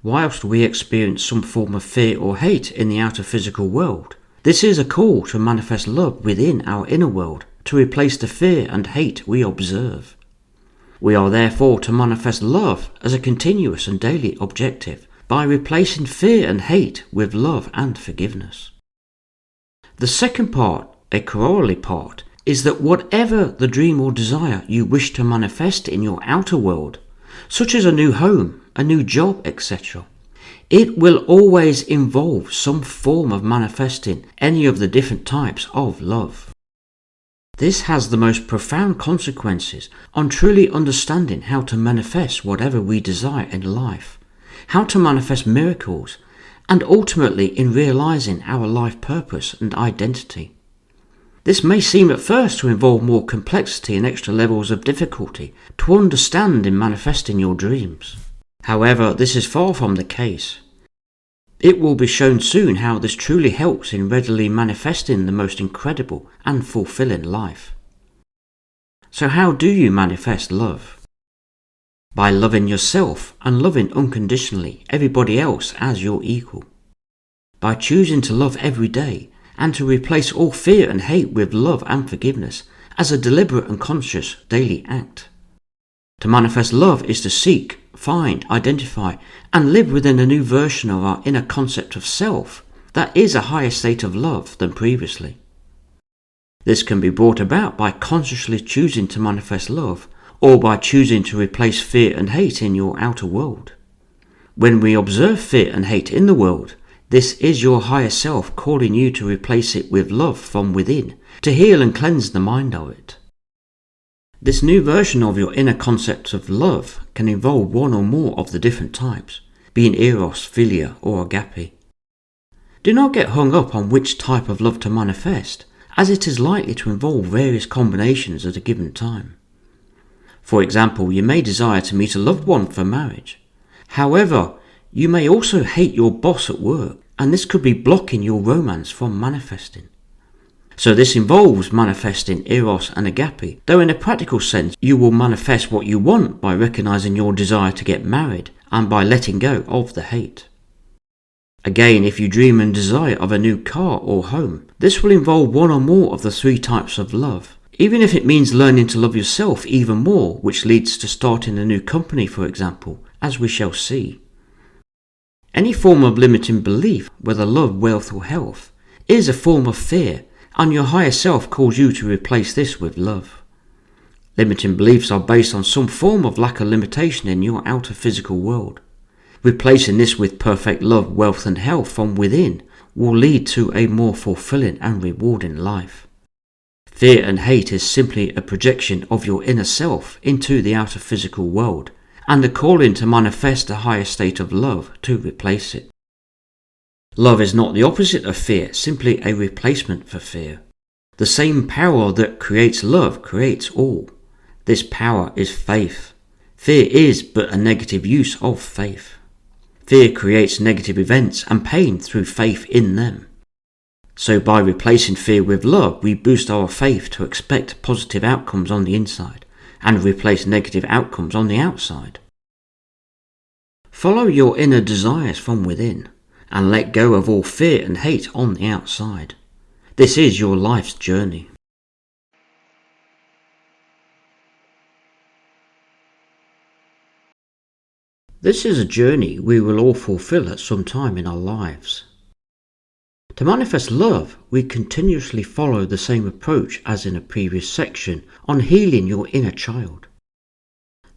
Whilst we experience some form of fear or hate in the outer physical world, this is a call to manifest love within our inner world to replace the fear and hate we observe. We are therefore to manifest love as a continuous and daily objective by replacing fear and hate with love and forgiveness. The second part, a corollary part, is that whatever the dream or desire you wish to manifest in your outer world, such as a new home, a new job, etc., it will always involve some form of manifesting any of the different types of love. This has the most profound consequences on truly understanding how to manifest whatever we desire in life, how to manifest miracles, and ultimately in realizing our life purpose and identity. This may seem at first to involve more complexity and extra levels of difficulty to understand in manifesting your dreams. However, this is far from the case. It will be shown soon how this truly helps in readily manifesting the most incredible and fulfilling life. So how do you manifest love? By loving yourself and loving unconditionally everybody else as your equal. By choosing to love every day and to replace all fear and hate with love and forgiveness as a deliberate and conscious daily act. To manifest love is to seek, find, identify, and live within a new version of our inner concept of self that is a higher state of love than previously. This can be brought about by consciously choosing to manifest love or by choosing to replace fear and hate in your outer world. When we observe fear and hate in the world, this is your higher self calling you to replace it with love from within, to heal and cleanse the mind of it. This new version of your inner concept of love can involve one or more of the different types, being eros, philia, or agape. Do not get hung up on which type of love to manifest, as it is likely to involve various combinations at a given time. For example, you may desire to meet a loved one for marriage. However, you may also hate your boss at work, and this could be blocking your romance from manifesting. So this involves manifesting eros and agape, though in a practical sense you will manifest what you want by recognizing your desire to get married and by letting go of the hate. Again, if you dream and desire of a new car or home, this will involve one or more of the three types of love, even if it means learning to love yourself even more, which leads to starting a new company, for example, as we shall see. Any form of limiting belief, whether love, wealth or health, is a form of fear, and your higher self calls you to replace this with love. Limiting beliefs are based on some form of lack of limitation in your outer physical world. Replacing this with perfect love, wealth and health from within will lead to a more fulfilling and rewarding life. Fear and hate is simply a projection of your inner self into the outer physical world, and a calling to manifest a higher state of love to replace it. Love is not the opposite of fear, simply a replacement for fear. The same power that creates love creates all. This power is faith. Fear is but a negative use of faith. Fear creates negative events and pain through faith in them. So by replacing fear with love, we boost our faith to expect positive outcomes on the inside and replace negative outcomes on the outside. Follow your inner desires from within and let go of all fear and hate on the outside. This is your life's journey. This is a journey we will all fulfill at some time in our lives. To manifest love, we continuously follow the same approach as in a previous section on healing your inner child.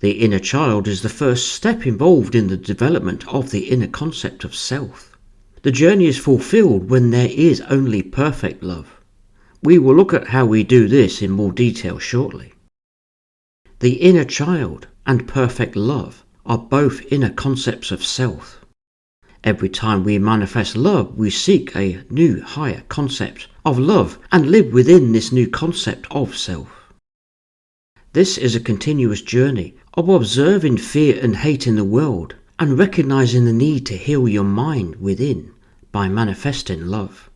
The inner child is the first step involved in the development of the inner concept of self. The journey is fulfilled when there is only perfect love. We will look at how we do this in more detail shortly. The inner child and perfect love are both inner concepts of self. Every time we manifest love, we seek a new higher concept of love and live within this new concept of self. This is a continuous journey of observing fear and hate in the world and recognizing the need to heal your mind within by manifesting love.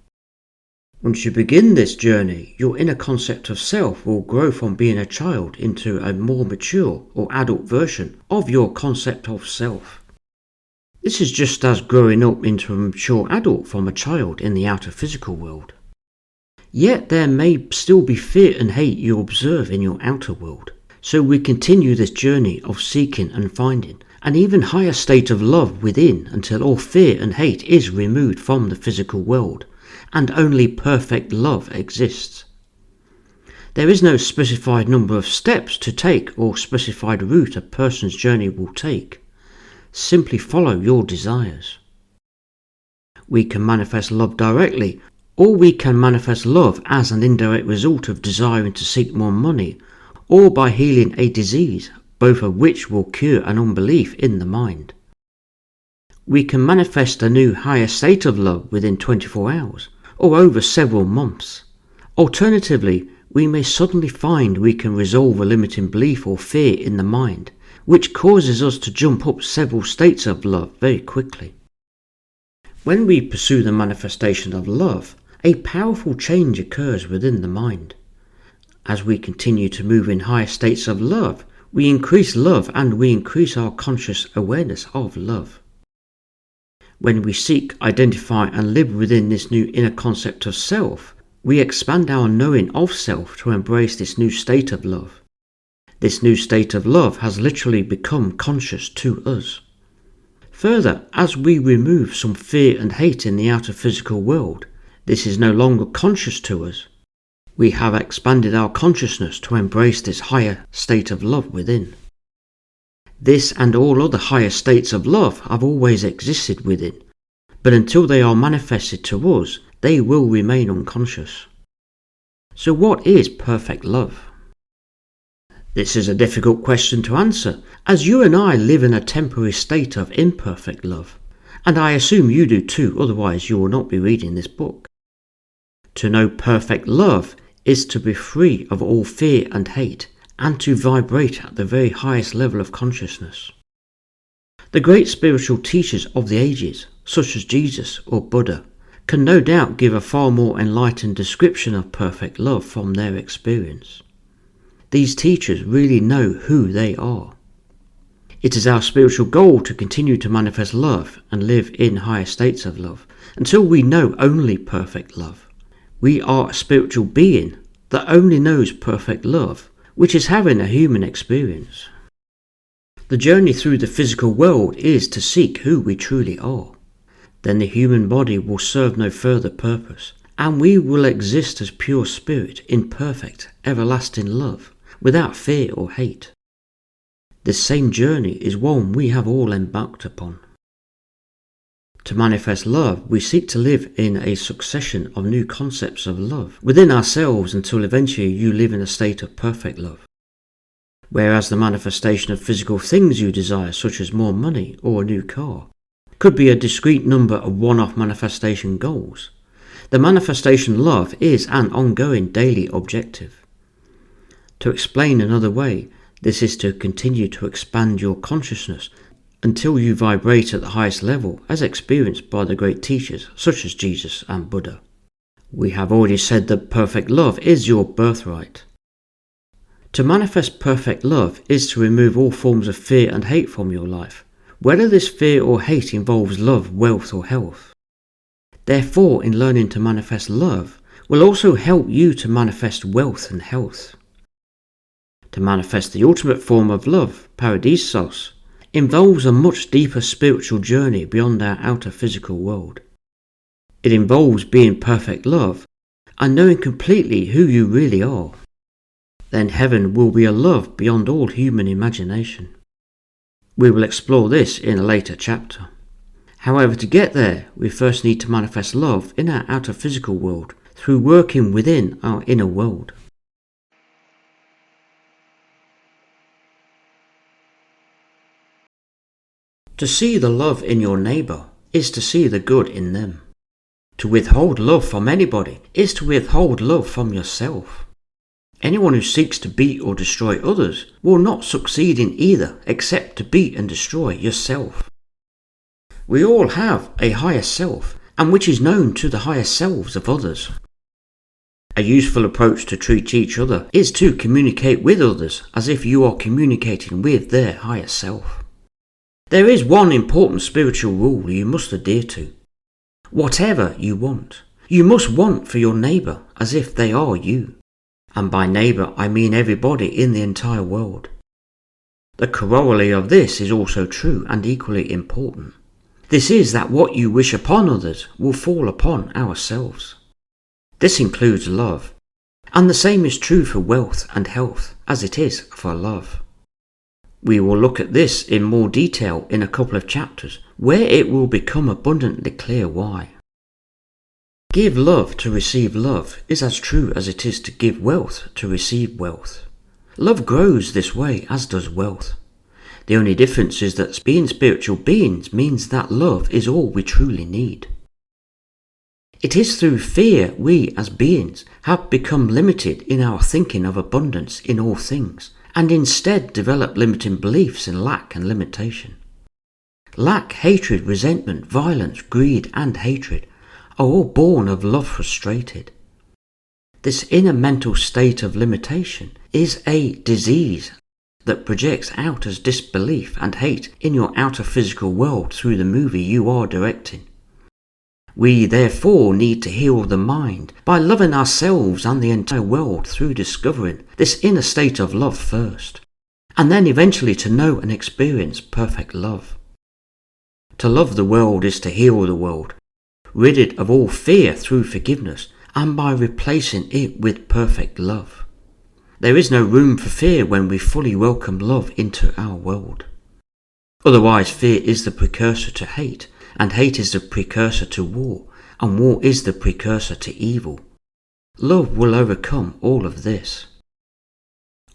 Once you begin this journey, your inner concept of self will grow from being a child into a more mature or adult version of your concept of self. This is just as growing up into a mature adult from a child in the outer physical world. Yet there may still be fear and hate you observe in your outer world, so we continue this journey of seeking and finding an even higher state of love within until all fear and hate is removed from the physical world and only perfect love exists. There is no specified number of steps to take or specified route a person's journey will take. Simply follow your desires. We can manifest love directly, or we can manifest love as an indirect result of desiring to seek more money, or by healing a disease, both of which will cure an unbelief in the mind. We can manifest a new higher state of love within 24 hours, or over several months. Alternatively, we may suddenly find we can resolve a limiting belief or fear in the mind, which causes us to jump up several states of love very quickly. When we pursue the manifestation of love, a powerful change occurs within the mind. As we continue to move in higher states of love, we increase love and we increase our conscious awareness of love. When we seek, identify and live within this new inner concept of self, we expand our knowing of self to embrace this new state of love. This new state of love has literally become conscious to us. Further, as we remove some fear and hate in the outer physical world, this is no longer conscious to us. We have expanded our consciousness to embrace this higher state of love within. This and all other higher states of love have always existed within, but until they are manifested to us, they will remain unconscious. So what is perfect love? This is a difficult question to answer, as you and I live in a temporary state of imperfect love, and I assume you do too, otherwise you will not be reading this book. To know perfect love is to be free of all fear and hate, and to vibrate at the very highest level of consciousness. The great spiritual teachers of the ages, such as Jesus or Buddha, can no doubt give a far more enlightened description of perfect love from their experience. These teachers really know who they are. It is our spiritual goal to continue to manifest love and live in higher states of love until we know only perfect love. We are a spiritual being that only knows perfect love, which is having a human experience. The journey through the physical world is to seek who we truly are. Then the human body will serve no further purpose, and we will exist as pure spirit in perfect, everlasting love, without fear or hate. This same journey is one we have all embarked upon. To manifest love, we seek to live in a succession of new concepts of love within ourselves until eventually you live in a state of perfect love. Whereas the manifestation of physical things you desire, such as more money or a new car, could be a discrete number of one-off manifestation goals, the manifestation love is an ongoing daily objective. To explain another way, this is to continue to expand your consciousness until you vibrate at the highest level as experienced by the great teachers such as Jesus and Buddha. We have already said that perfect love is your birthright. To manifest perfect love is to remove all forms of fear and hate from your life, whether this fear or hate involves love, wealth or health. Therefore, in learning to manifest love will also help you to manifest wealth and health. To manifest the ultimate form of love, paradisos, involves a much deeper spiritual journey beyond our outer physical world. It involves being perfect love and knowing completely who you really are. Then heaven will be a love beyond all human imagination. We will explore this in a later chapter. However, to get there, we first need to manifest love in our outer physical world through working within our inner world. To see the love in your neighbour is to see the good in them. To withhold love from anybody is to withhold love from yourself. Anyone who seeks to beat or destroy others will not succeed in either except to beat and destroy yourself. We all have a higher self, and which is known to the higher selves of others. A useful approach to treat each other is to communicate with others as if you are communicating with their higher self. There is one important spiritual rule you must adhere to. Whatever you want, you must want for your neighbour as if they are you. And by neighbour I mean everybody in the entire world. The corollary of this is also true and equally important. This is that what you wish upon others will fall upon ourselves. This includes love, and the same is true for wealth and health as it is for love. We will look at this in more detail in a couple of chapters, where it will become abundantly clear why. Give love to receive love is as true as it is to give wealth to receive wealth. Love grows this way, as does wealth. The only difference is that being spiritual beings means that love is all we truly need. It is through fear we, as beings, have become limited in our thinking of abundance in all things, and instead develop limiting beliefs in lack and limitation. Lack, hatred, resentment, violence, greed, and hatred are all born of love frustrated. This inner mental state of limitation is a disease that projects out as disbelief and hate in your outer physical world through the movie you are directing. We therefore need to heal the mind by loving ourselves and the entire world through discovering this inner state of love first, and then eventually to know and experience perfect love. To love the world is to heal the world, rid it of all fear through forgiveness and by replacing it with perfect love. There is no room for fear when we fully welcome love into our world. Otherwise, fear is the precursor to hate, and hate is the precursor to war, and war is the precursor to evil. Love will overcome all of this.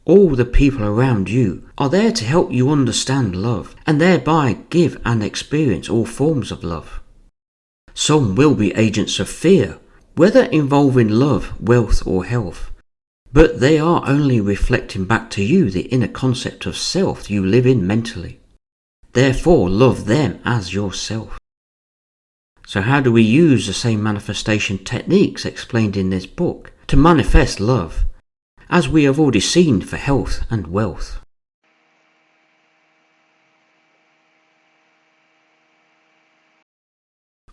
All the people around you are there to help you understand love and thereby give and experience all forms of love. Some will be agents of fear, whether involving love, wealth or health, but they are only reflecting back to you the inner concept of self you live in mentally. Therefore, love them as yourself. So how do we use the same manifestation techniques explained in this book to manifest love, as we have already seen for health and wealth?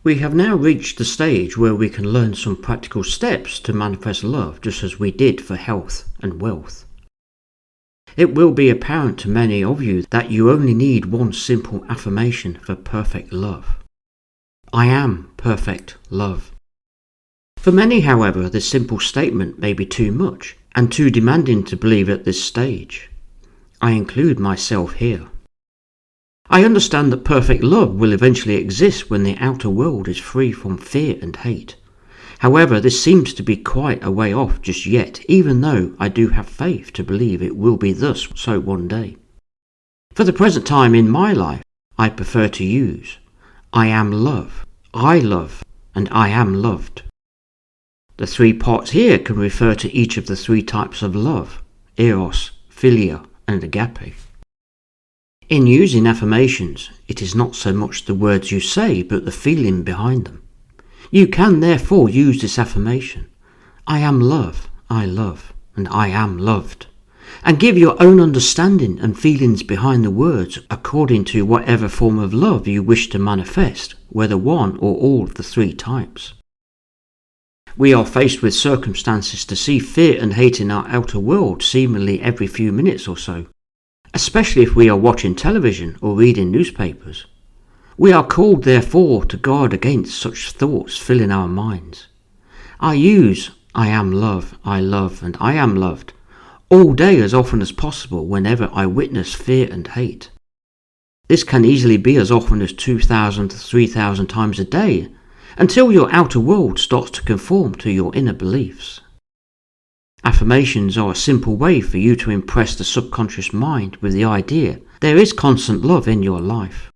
We have now reached the stage where we can learn some practical steps to manifest love just as we did for health and wealth. It will be apparent to many of you that you only need one simple affirmation for perfect love. I am perfect love. For many, however, this simple statement may be too much and too demanding to believe at this stage. I include myself here. I understand that perfect love will eventually exist when the outer world is free from fear and hate. However, this seems to be quite a way off just yet, even though I do have faith to believe it will be thus so one day. For the present time in my life, I prefer to use I am love, and I am loved. The three parts here can refer to each of the three types of love, eros, philia, and agape. In using affirmations, it is not so much the words you say, but the feeling behind them. You can therefore use this affirmation, I am love, and I am loved, and give your own understanding and feelings behind the words according to whatever form of love you wish to manifest, whether one or all of the three types. We are faced with circumstances to see fear and hate in our outer world seemingly every few minutes or so, especially if we are watching television or reading newspapers. We are called therefore to guard against such thoughts filling our minds. I use I am love, and I am loved all day as often as possible whenever I witness fear and hate. This can easily be as often as 2,000 to 3,000 times a day until your outer world starts to conform to your inner beliefs. Affirmations are a simple way for you to impress the subconscious mind with the idea there is constant love in your life.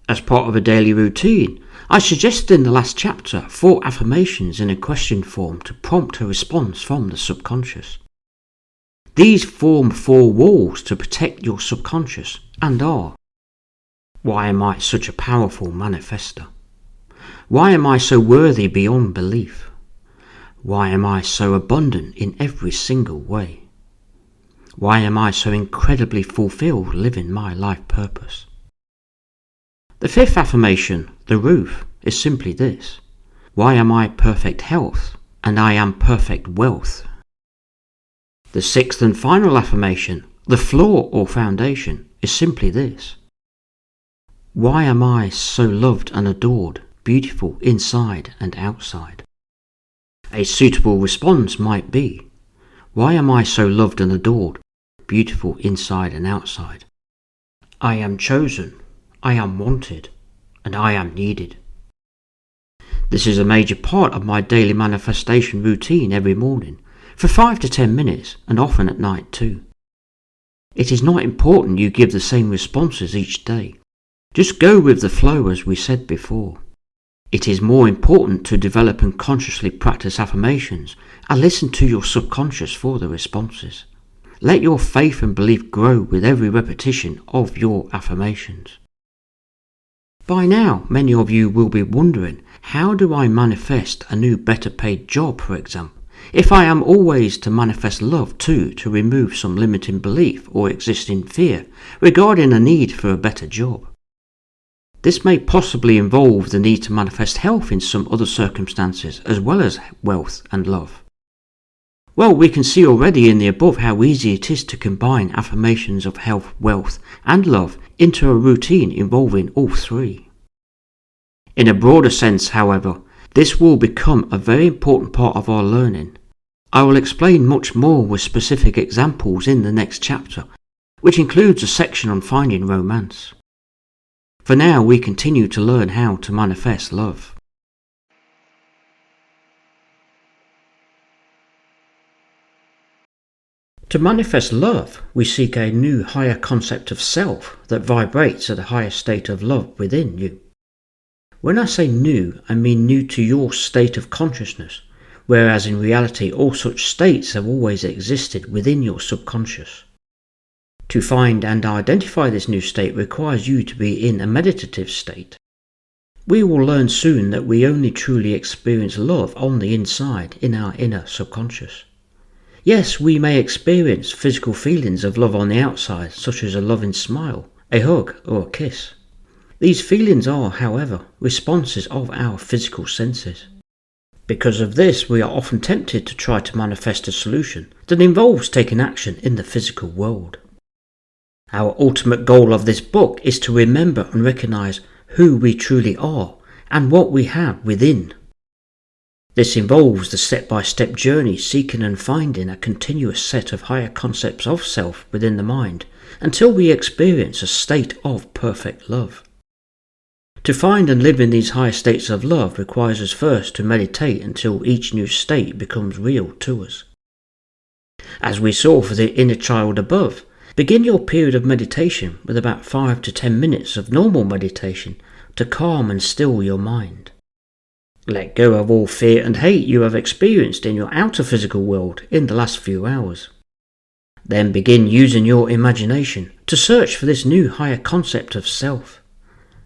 As part of a daily routine, I suggested in the last chapter 4 affirmations in a question form to prompt a response from the subconscious. These form 4 walls to protect your subconscious and are: why am I such a powerful manifester? Why am I so worthy beyond belief? Why am I so abundant in every single way? Why am I so incredibly fulfilled living my life purpose? The 5th affirmation, the roof, is simply this: why am I perfect health and I am perfect wealth? The 6th and final affirmation, the floor or foundation, is simply this: why am I so loved and adored, beautiful inside and outside? A suitable response might be, why am I so loved and adored, beautiful inside and outside? I am chosen, I am wanted, and I am needed. This is a major part of my daily manifestation routine every morning, for 5 to 10 minutes, and often at night too. It is not important you give the same responses each day. Just go with the flow as we said before. It is more important to develop and consciously practice affirmations and listen to your subconscious for the responses. Let your faith and belief grow with every repetition of your affirmations. By now, many of you will be wondering, how do I manifest a new better paid job, for example, if I am always to manifest love too, to remove some limiting belief or existing fear regarding a need for a better job? This may possibly involve the need to manifest health in some other circumstances as well as wealth and love. Well, we can see already in the above how easy it is to combine affirmations of health, wealth and love into a routine involving all three. In a broader sense, however, this will become a very important part of our learning. I will explain much more with specific examples in the next chapter, which includes a section on finding romance. For now, we continue to learn how to manifest love. To manifest love, we seek a new, higher concept of self that vibrates at a higher state of love within you. When I say new, I mean new to your state of consciousness, whereas in reality all such states have always existed within your subconscious. To find and identify this new state requires you to be in a meditative state. We will learn soon that we only truly experience love on the inside, in our inner subconscious. Yes, we may experience physical feelings of love on the outside, such as a loving smile, a hug, or a kiss. These feelings are, however, responses of our physical senses. Because of this, we are often tempted to try to manifest a solution that involves taking action in the physical world. Our ultimate goal of this book is to remember and recognize who we truly are and what we have within. This involves the step-by-step journey seeking and finding a continuous set of higher concepts of self within the mind until we experience a state of perfect love. To find and live in these higher states of love requires us first to meditate until each new state becomes real to us. As we saw for the inner child above, begin your period of meditation with about 5 to 10 minutes of normal meditation to calm and still your mind. Let go of all fear and hate you have experienced in your outer physical world in the last few hours. Then begin using your imagination to search for this new higher concept of self.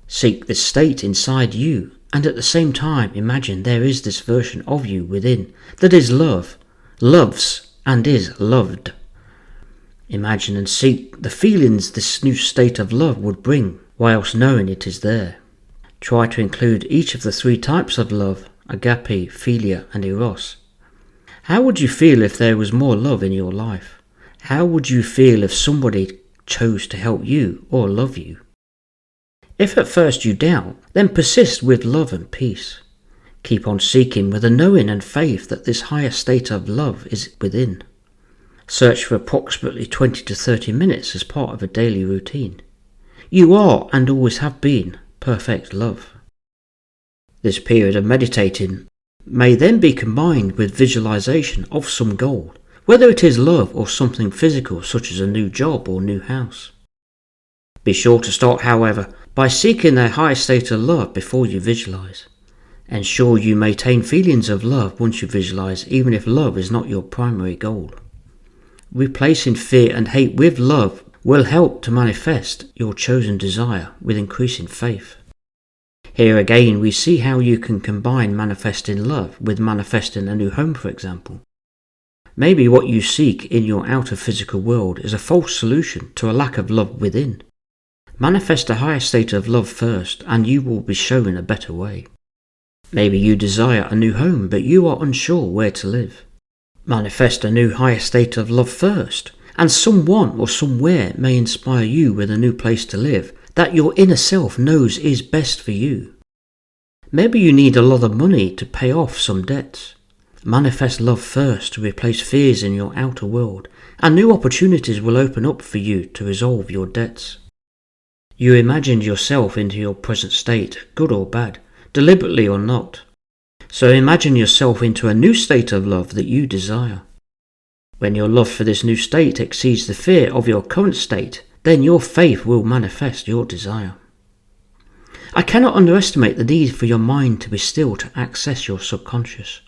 Seek this state inside you and at the same time imagine there is this version of you within that is love, loves and is loved. Imagine and seek the feelings this new state of love would bring whilst knowing it is there. Try to include each of the 3 types of love, agape, philia and eros. How would you feel if there was more love in your life? How would you feel if somebody chose to help you or love you? If at first you doubt, then persist with love and peace. Keep on seeking with a knowing and faith that this higher state of love is within. Search for approximately 20 to 30 minutes as part of a daily routine. You are and always have been perfect love. This period of meditating may then be combined with visualization of some goal, whether it is love or something physical such as a new job or new house. Be sure to start, however, by seeking a higher state of love before you visualize. Ensure you maintain feelings of love once you visualize, even if love is not your primary goal. Replacing fear and hate with love will help to manifest your chosen desire with increasing faith. Here again we see how you can combine manifesting love with manifesting a new home, for example. Maybe what you seek in your outer physical world is a false solution to a lack of love within. Manifest a higher state of love first and you will be shown a better way. Maybe you desire a new home but you are unsure where to live. Manifest a new higher state of love first, and someone or somewhere may inspire you with a new place to live that your inner self knows is best for you. Maybe you need a lot of money to pay off some debts. Manifest love first to replace fears in your outer world, and new opportunities will open up for you to resolve your debts. You imagined yourself into your present state, good or bad, deliberately or not. So imagine yourself into a new state of love that you desire. When your love for this new state exceeds the fear of your current state, then your faith will manifest your desire. I cannot underestimate the need for your mind to be still to access your subconscious.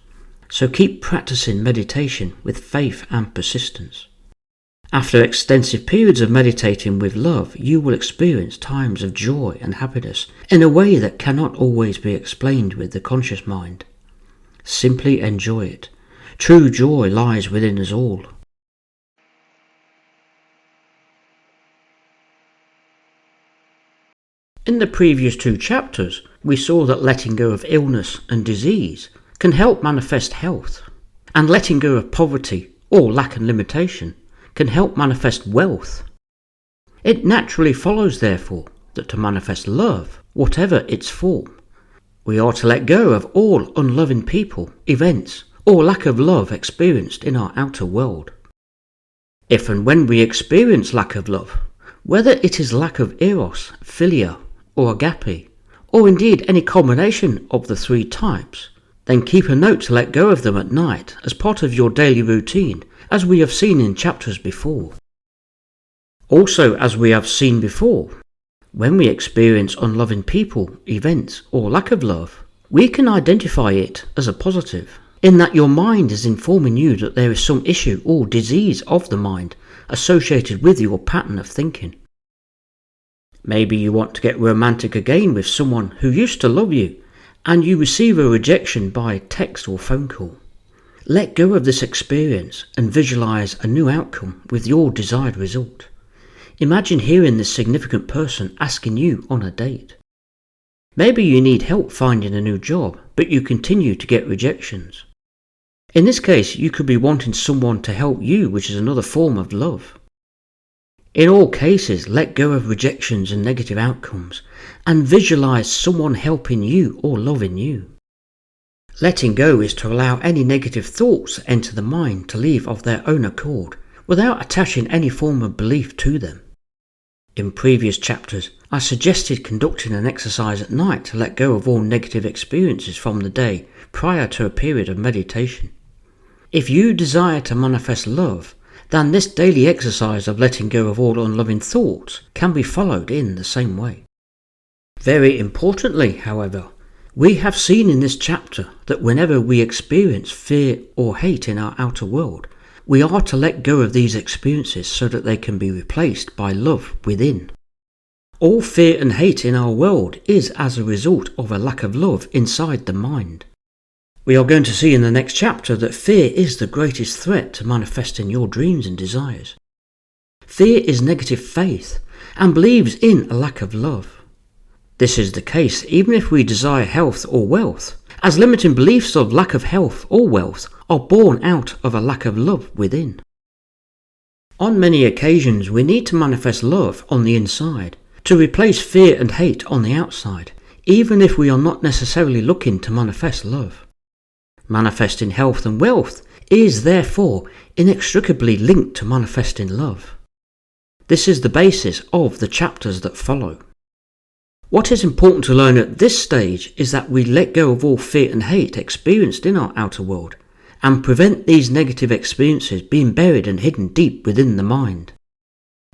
So keep practicing meditation with faith and persistence. After extensive periods of meditating with love, you will experience times of joy and happiness in a way that cannot always be explained with the conscious mind. Simply enjoy it. True joy lies within us all. In the previous 2 chapters, we saw that letting go of illness and disease can help manifest health, and letting go of poverty or lack and limitation can help manifest wealth. It naturally follows, therefore, that to manifest love, whatever its form, we are to let go of all unloving people, events, or lack of love experienced in our outer world. If and when we experience lack of love, whether it is lack of eros, philia, or agape, or indeed any combination of the 3 types, then keep a note to let go of them at night as part of your daily routine as we have seen in chapters before. Also, as we have seen before, when we experience unloving people, events, or lack of love, we can identify it as a positive, in that your mind is informing you that there is some issue or disease of the mind associated with your pattern of thinking. Maybe you want to get romantic again with someone who used to love you, and you receive a rejection by text or phone call. Let go of this experience and visualize a new outcome with your desired result. Imagine hearing this significant person asking you on a date. Maybe you need help finding a new job, but you continue to get rejections. In this case, you could be wanting someone to help you, which is another form of love. In all cases, let go of rejections and negative outcomes and visualize someone helping you or loving you. Letting go is to allow any negative thoughts that enter the mind to leave of their own accord without attaching any form of belief to them. In previous chapters, I suggested conducting an exercise at night to let go of all negative experiences from the day prior to a period of meditation. If you desire to manifest love, then this daily exercise of letting go of all unloving thoughts can be followed in the same way. Very importantly, however, we have seen in this chapter that whenever we experience fear or hate in our outer world, we are to let go of these experiences so that they can be replaced by love within. All fear and hate in our world is as a result of a lack of love inside the mind. We are going to see in the next chapter that fear is the greatest threat to manifesting your dreams and desires. Fear is negative faith and believes in a lack of love. This is the case even if we desire health or wealth, as limiting beliefs of lack of health or wealth are born out of a lack of love within. On many occasions, we need to manifest love on the inside to replace fear and hate on the outside, even if we are not necessarily looking to manifest love. Manifesting health and wealth is therefore inextricably linked to manifesting love. This is the basis of the chapters that follow. What is important to learn at this stage is that we let go of all fear and hate experienced in our outer world and prevent these negative experiences being buried and hidden deep within the mind.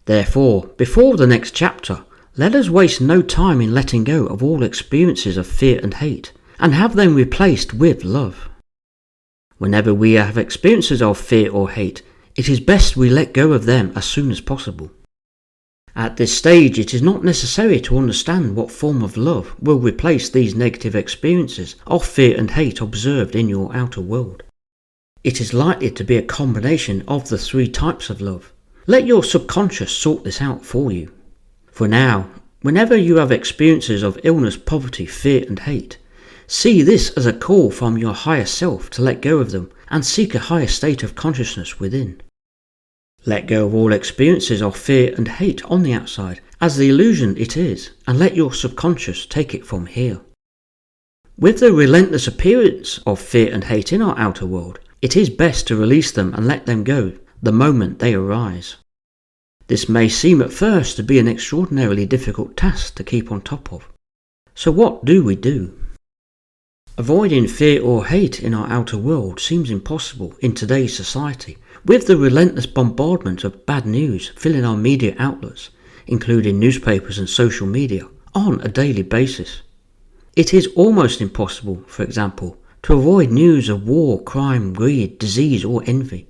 Therefore, before the next chapter, let us waste no time in letting go of all experiences of fear and hate and have them replaced with love. Whenever we have experiences of fear or hate, it is best we let go of them as soon as possible. At this stage, it is not necessary to understand what form of love will replace these negative experiences of fear and hate observed in your outer world. It is likely to be a combination of the three types of love. Let your subconscious sort this out for you. For now, whenever you have experiences of illness, poverty, fear and hate, see this as a call from your higher self to let go of them and seek a higher state of consciousness within. Let go of all experiences of fear and hate on the outside as the illusion it is, and let your subconscious take it from here. With the relentless appearance of fear and hate in our outer world, it is best to release them and let them go the moment they arise. This may seem at first to be an extraordinarily difficult task to keep on top of. So what do we do? Avoiding fear or hate in our outer world seems impossible in today's society, with the relentless bombardment of bad news filling our media outlets, including newspapers and social media, on a daily basis. It is almost impossible, for example, to avoid news of war, crime, greed, disease or envy.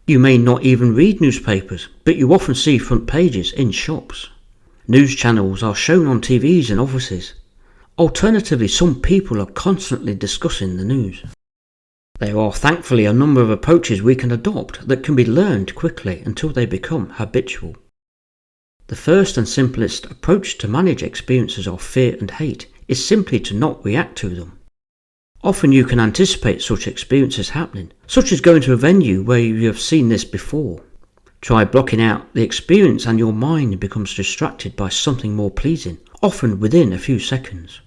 You may not even read newspapers, but you often see front pages in shops. News channels are shown on TVs in offices. Alternatively, some people are constantly discussing the news. There are thankfully a number of approaches we can adopt that can be learned quickly until they become habitual. The first and simplest approach to manage experiences of fear and hate is simply to not react to them. Often you can anticipate such experiences happening, such as going to a venue where you have seen this before. Try blocking out the experience and your mind becomes distracted by something more pleasing, often within a few seconds.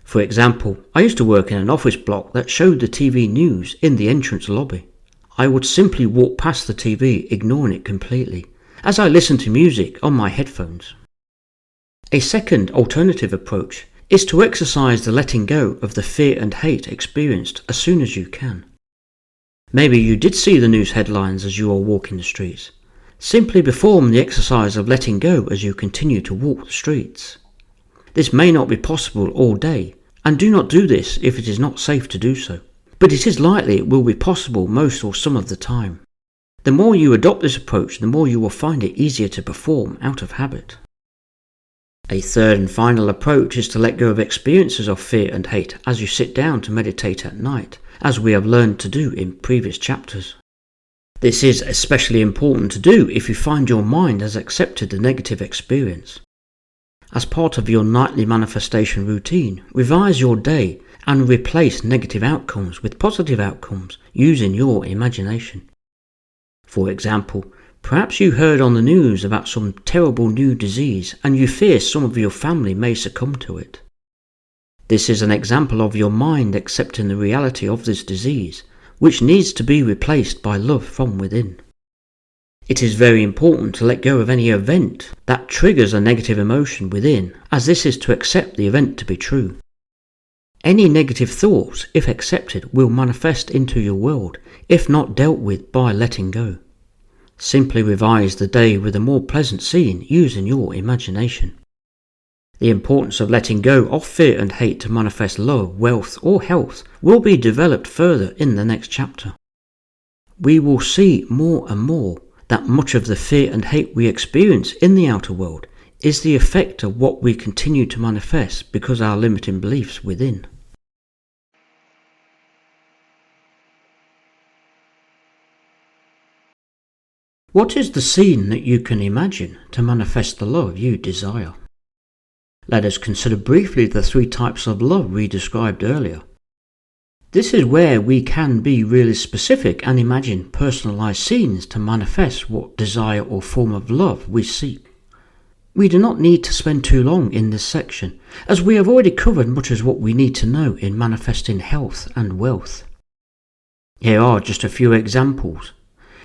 For example, I used to work in an office block that showed the TV news in the entrance lobby. I would simply walk past the TV, ignoring it completely, as I listened to music on my headphones. A second alternative approach is to exercise the letting go of the fear and hate experienced as soon as you can. Maybe you did see the news headlines as you were walking the streets. Simply perform the exercise of letting go as you continue to walk the streets. This may not be possible all day, and do not do this if it is not safe to do so. But it is likely it will be possible most or some of the time. The more you adopt this approach, the more you will find it easier to perform out of habit. A third and final approach is to let go of experiences of fear and hate as you sit down to meditate at night, as we have learned to do in previous chapters. This is especially important to do if you find your mind has accepted the negative experience. As part of your nightly manifestation routine, revise your day and replace negative outcomes with positive outcomes using your imagination. For example, perhaps you heard on the news about some terrible new disease and you fear some of your family may succumb to it. This is an example of your mind accepting the reality of this disease, which needs to be replaced by love from within. It is very important to let go of any event that triggers a negative emotion within, as this is to accept the event to be true. Any negative thoughts, if accepted, will manifest into your world, if not dealt with by letting go. Simply revise the day with a more pleasant scene using your imagination. The importance of letting go of fear and hate to manifest love, wealth, or health will be developed further in the next chapter. We will see more and more that much of the fear and hate we experience in the outer world is the effect of what we continue to manifest because our limiting beliefs within. What is the scene that you can imagine to manifest the love you desire? Let us consider briefly the 3 types of love we described earlier. This is where we can be really specific and imagine personalized scenes to manifest what desire or form of love we seek. We do not need to spend too long in this section, as we have already covered much as what we need to know in manifesting health and wealth. Here are just a few examples.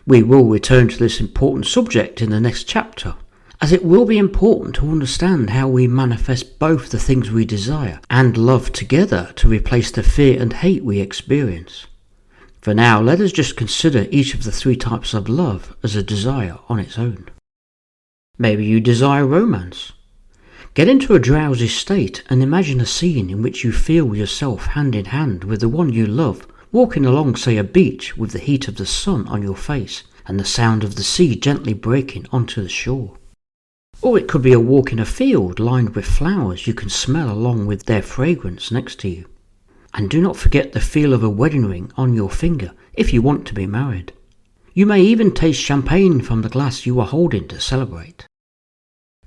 We will return to this important subject in the next chapter, as it will be important to understand how we manifest both the things we desire and love together to replace the fear and hate we experience. For now, let us just consider each of the 3 types of love as a desire on its own. Maybe you desire romance. Get into a drowsy state and imagine a scene in which you feel yourself hand in hand with the one you love, walking along, say, a beach with the heat of the sun on your face and the sound of the sea gently breaking onto the shore. Or it could be a walk in a field lined with flowers you can smell along with their fragrance next to you. And do not forget the feel of a wedding ring on your finger if you want to be married. You may even taste champagne from the glass you are holding to celebrate.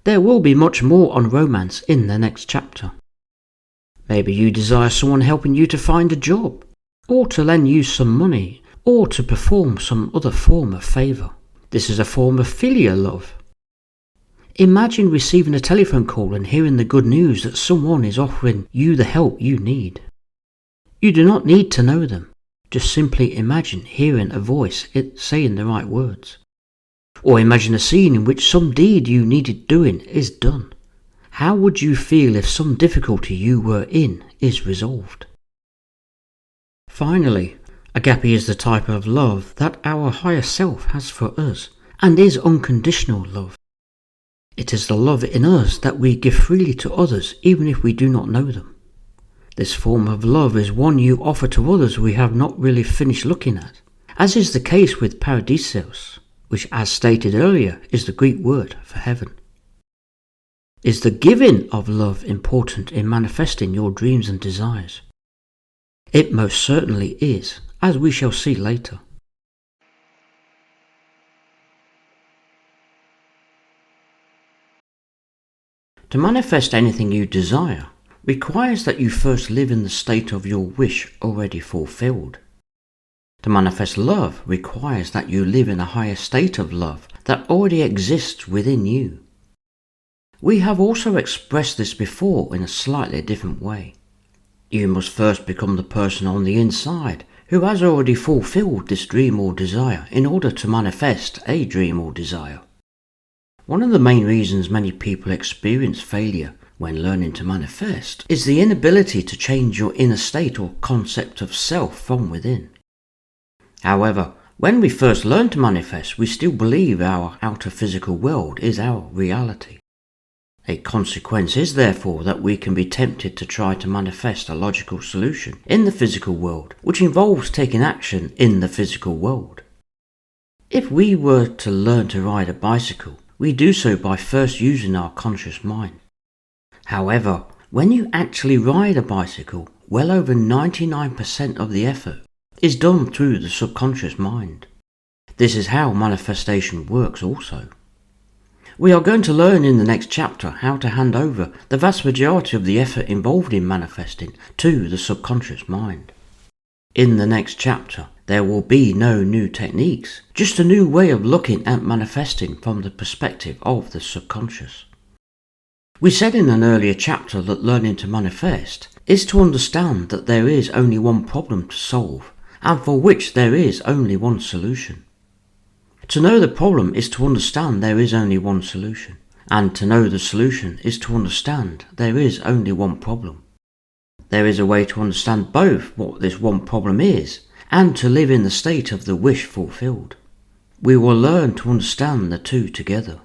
There will be much more on romance in the next chapter. Maybe you desire someone helping you to find a job, or to lend you some money, or to perform some other form of favour. This is a form of filial love. Imagine receiving a telephone call and hearing the good news that someone is offering you the help you need. You do not need to know them. Just simply imagine hearing a voice saying the right words. Or imagine a scene in which some deed you needed doing is done. How would you feel if some difficulty you were in is resolved? Finally, agape is the type of love that our higher self has for us and is unconditional love. It is the love in us that we give freely to others even if we do not know them. This form of love is one you offer to others we have not really finished looking at, as is the case with paradisos, which, as stated earlier, is the Greek word for heaven. Is the giving of love important in manifesting your dreams and desires? It most certainly is, as we shall see later. To manifest anything you desire requires that you first live in the state of your wish already fulfilled. To manifest love requires that you live in a higher state of love that already exists within you. We have also expressed this before in a slightly different way. You must first become the person on the inside who has already fulfilled this dream or desire in order to manifest a dream or desire. One of the main reasons many people experience failure when learning to manifest is the inability to change your inner state or concept of self from within. However, when we first learn to manifest, we still believe our outer physical world is our reality. A consequence is therefore that we can be tempted to try to manifest a logical solution in the physical world, which involves taking action in the physical world. If we were to learn to ride a bicycle, we do so by first using our conscious mind. However, when you actually ride a bicycle, well over 99% of the effort is done through the subconscious mind. This is how manifestation works also. We are going to learn in the next chapter how to hand over the vast majority of the effort involved in manifesting to the subconscious mind. In the next chapter, there will be no new techniques, just a new way of looking at manifesting from the perspective of the subconscious. We said in an earlier chapter that learning to manifest is to understand that there is only one problem to solve, and for which there is only one solution. To know the problem is to understand there is only one solution, and to know the solution is to understand there is only one problem. There is a way to understand both what this one problem is, and to live in the state of the wish fulfilled. We will learn to understand the two together.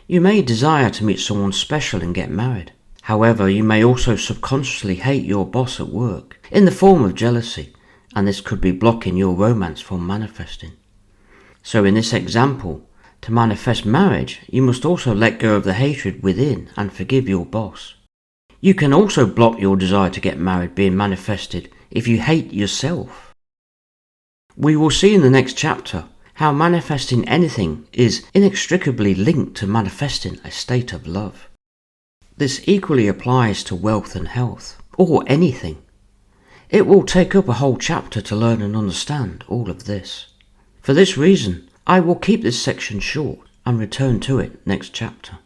You may desire to meet someone special and get married. However, you may also subconsciously hate your boss at work in the form of jealousy, and this could be blocking your romance from manifesting. So in this example, to manifest marriage, you must also let go of the hatred within and forgive your boss. You can also block your desire to get married being manifested if you hate yourself. We will see in the next chapter how manifesting anything is inextricably linked to manifesting a state of love. This equally applies to wealth and health, or anything. It will take up a whole chapter to learn and understand all of this. For this reason, I will keep this section short and return to it next chapter.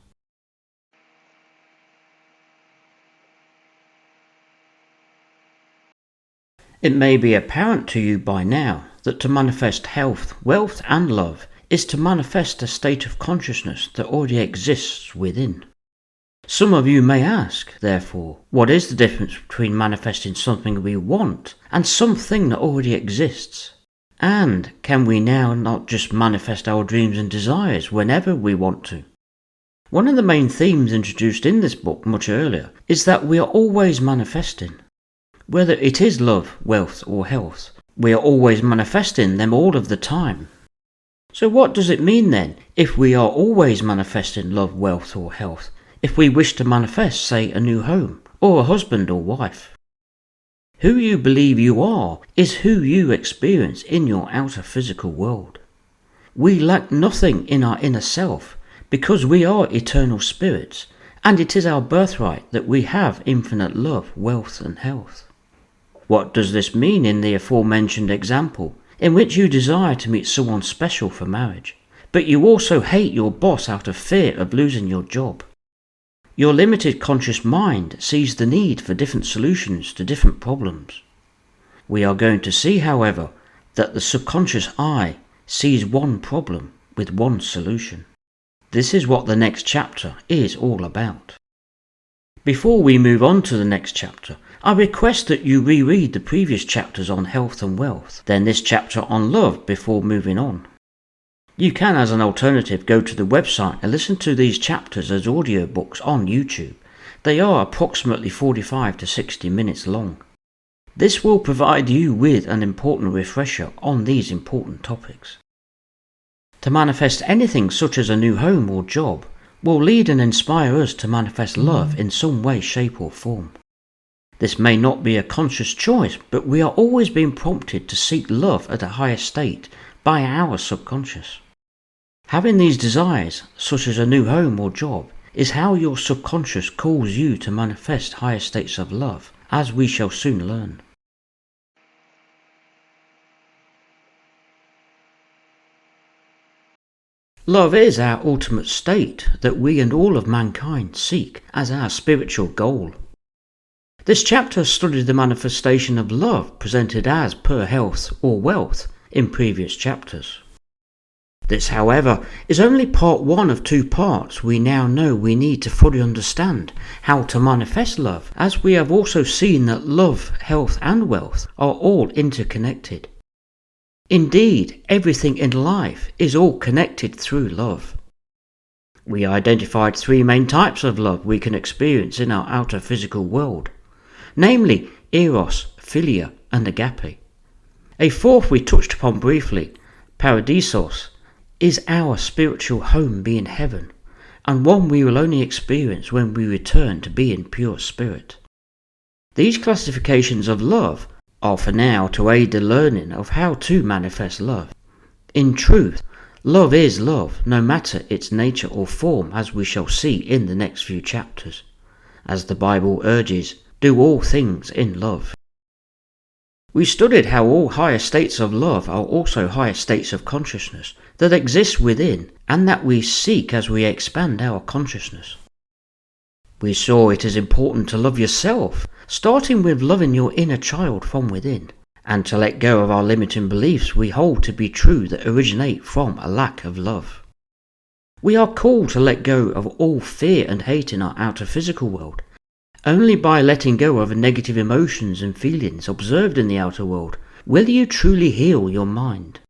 It may be apparent to you by now that to manifest health, wealth and love is to manifest a state of consciousness that already exists within. Some of you may ask, therefore, what is the difference between manifesting something we want and something that already exists? And can we now not just manifest our dreams and desires whenever we want to? One of the main themes introduced in this book much earlier is that we are always manifesting. Whether it is love, wealth or health, we are always manifesting them all of the time. So what does it mean then if we are always manifesting love, wealth or health, if we wish to manifest, say, a new home or a husband or wife? Who you believe you are is who you experience in your outer physical world. We lack nothing in our inner self because we are eternal spirits, and it is our birthright that we have infinite love, wealth and health. What does this mean in the aforementioned example, in which you desire to meet someone special for marriage, but you also hate your boss out of fear of losing your job? Your limited conscious mind sees the need for different solutions to different problems. We are going to see, however, that the subconscious I sees one problem with one solution. This is what the next chapter is all about. Before we move on to the next chapter, I request that you reread the previous chapters on health and wealth, then this chapter on love before moving on. You can, as an alternative, go to the website and listen to these chapters as audiobooks on YouTube. They are approximately 45 to 60 minutes long. This will provide you with an important refresher on these important topics. To manifest anything such as a new home or job will lead and inspire us to manifest love in some way, shape or form. This may not be a conscious choice, but we are always being prompted to seek love at a higher state by our subconscious. Having these desires, such as a new home or job, is how your subconscious calls you to manifest higher states of love, as we shall soon learn. Love is our ultimate state that we and all of mankind seek as our spiritual goal. This chapter studied the manifestation of love presented as per health or wealth in previous chapters. This, however, is only part one of two parts we now know we need to fully understand how to manifest love, as we have also seen that love, health and wealth are all interconnected. Indeed, everything in life is all connected through love. We identified 3 main types of love we can experience in our outer physical world, namely eros, philia, and agape. A 4th we touched upon briefly, paradisos, is our spiritual home being heaven, and one we will only experience when we return to be in pure spirit. These classifications of love are for now to aid the learning of how to manifest love. In truth, love is love, no matter its nature or form, as we shall see in the next few chapters. As the Bible urges, do all things in love. We studied how all higher states of love are also higher states of consciousness that exist within and that we seek as we expand our consciousness. We saw it is important to love yourself, starting with loving your inner child from within, and to let go of our limiting beliefs we hold to be true that originate from a lack of love. We are called to let go of all fear and hate in our outer physical world. Only by letting go of negative emotions and feelings observed in the outer world will you truly heal your mind.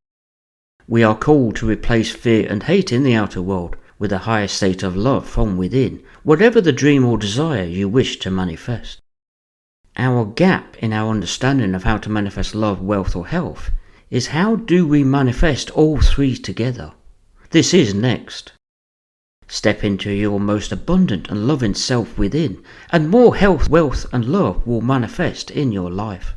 We are called to replace fear and hate in the outer world with a higher state of love from within, whatever the dream or desire you wish to manifest. Our gap in our understanding of how to manifest love, wealth or health is how do we manifest all 3 together? This is next. Step into your most abundant and loving self within, and more health, wealth and love will manifest in your life.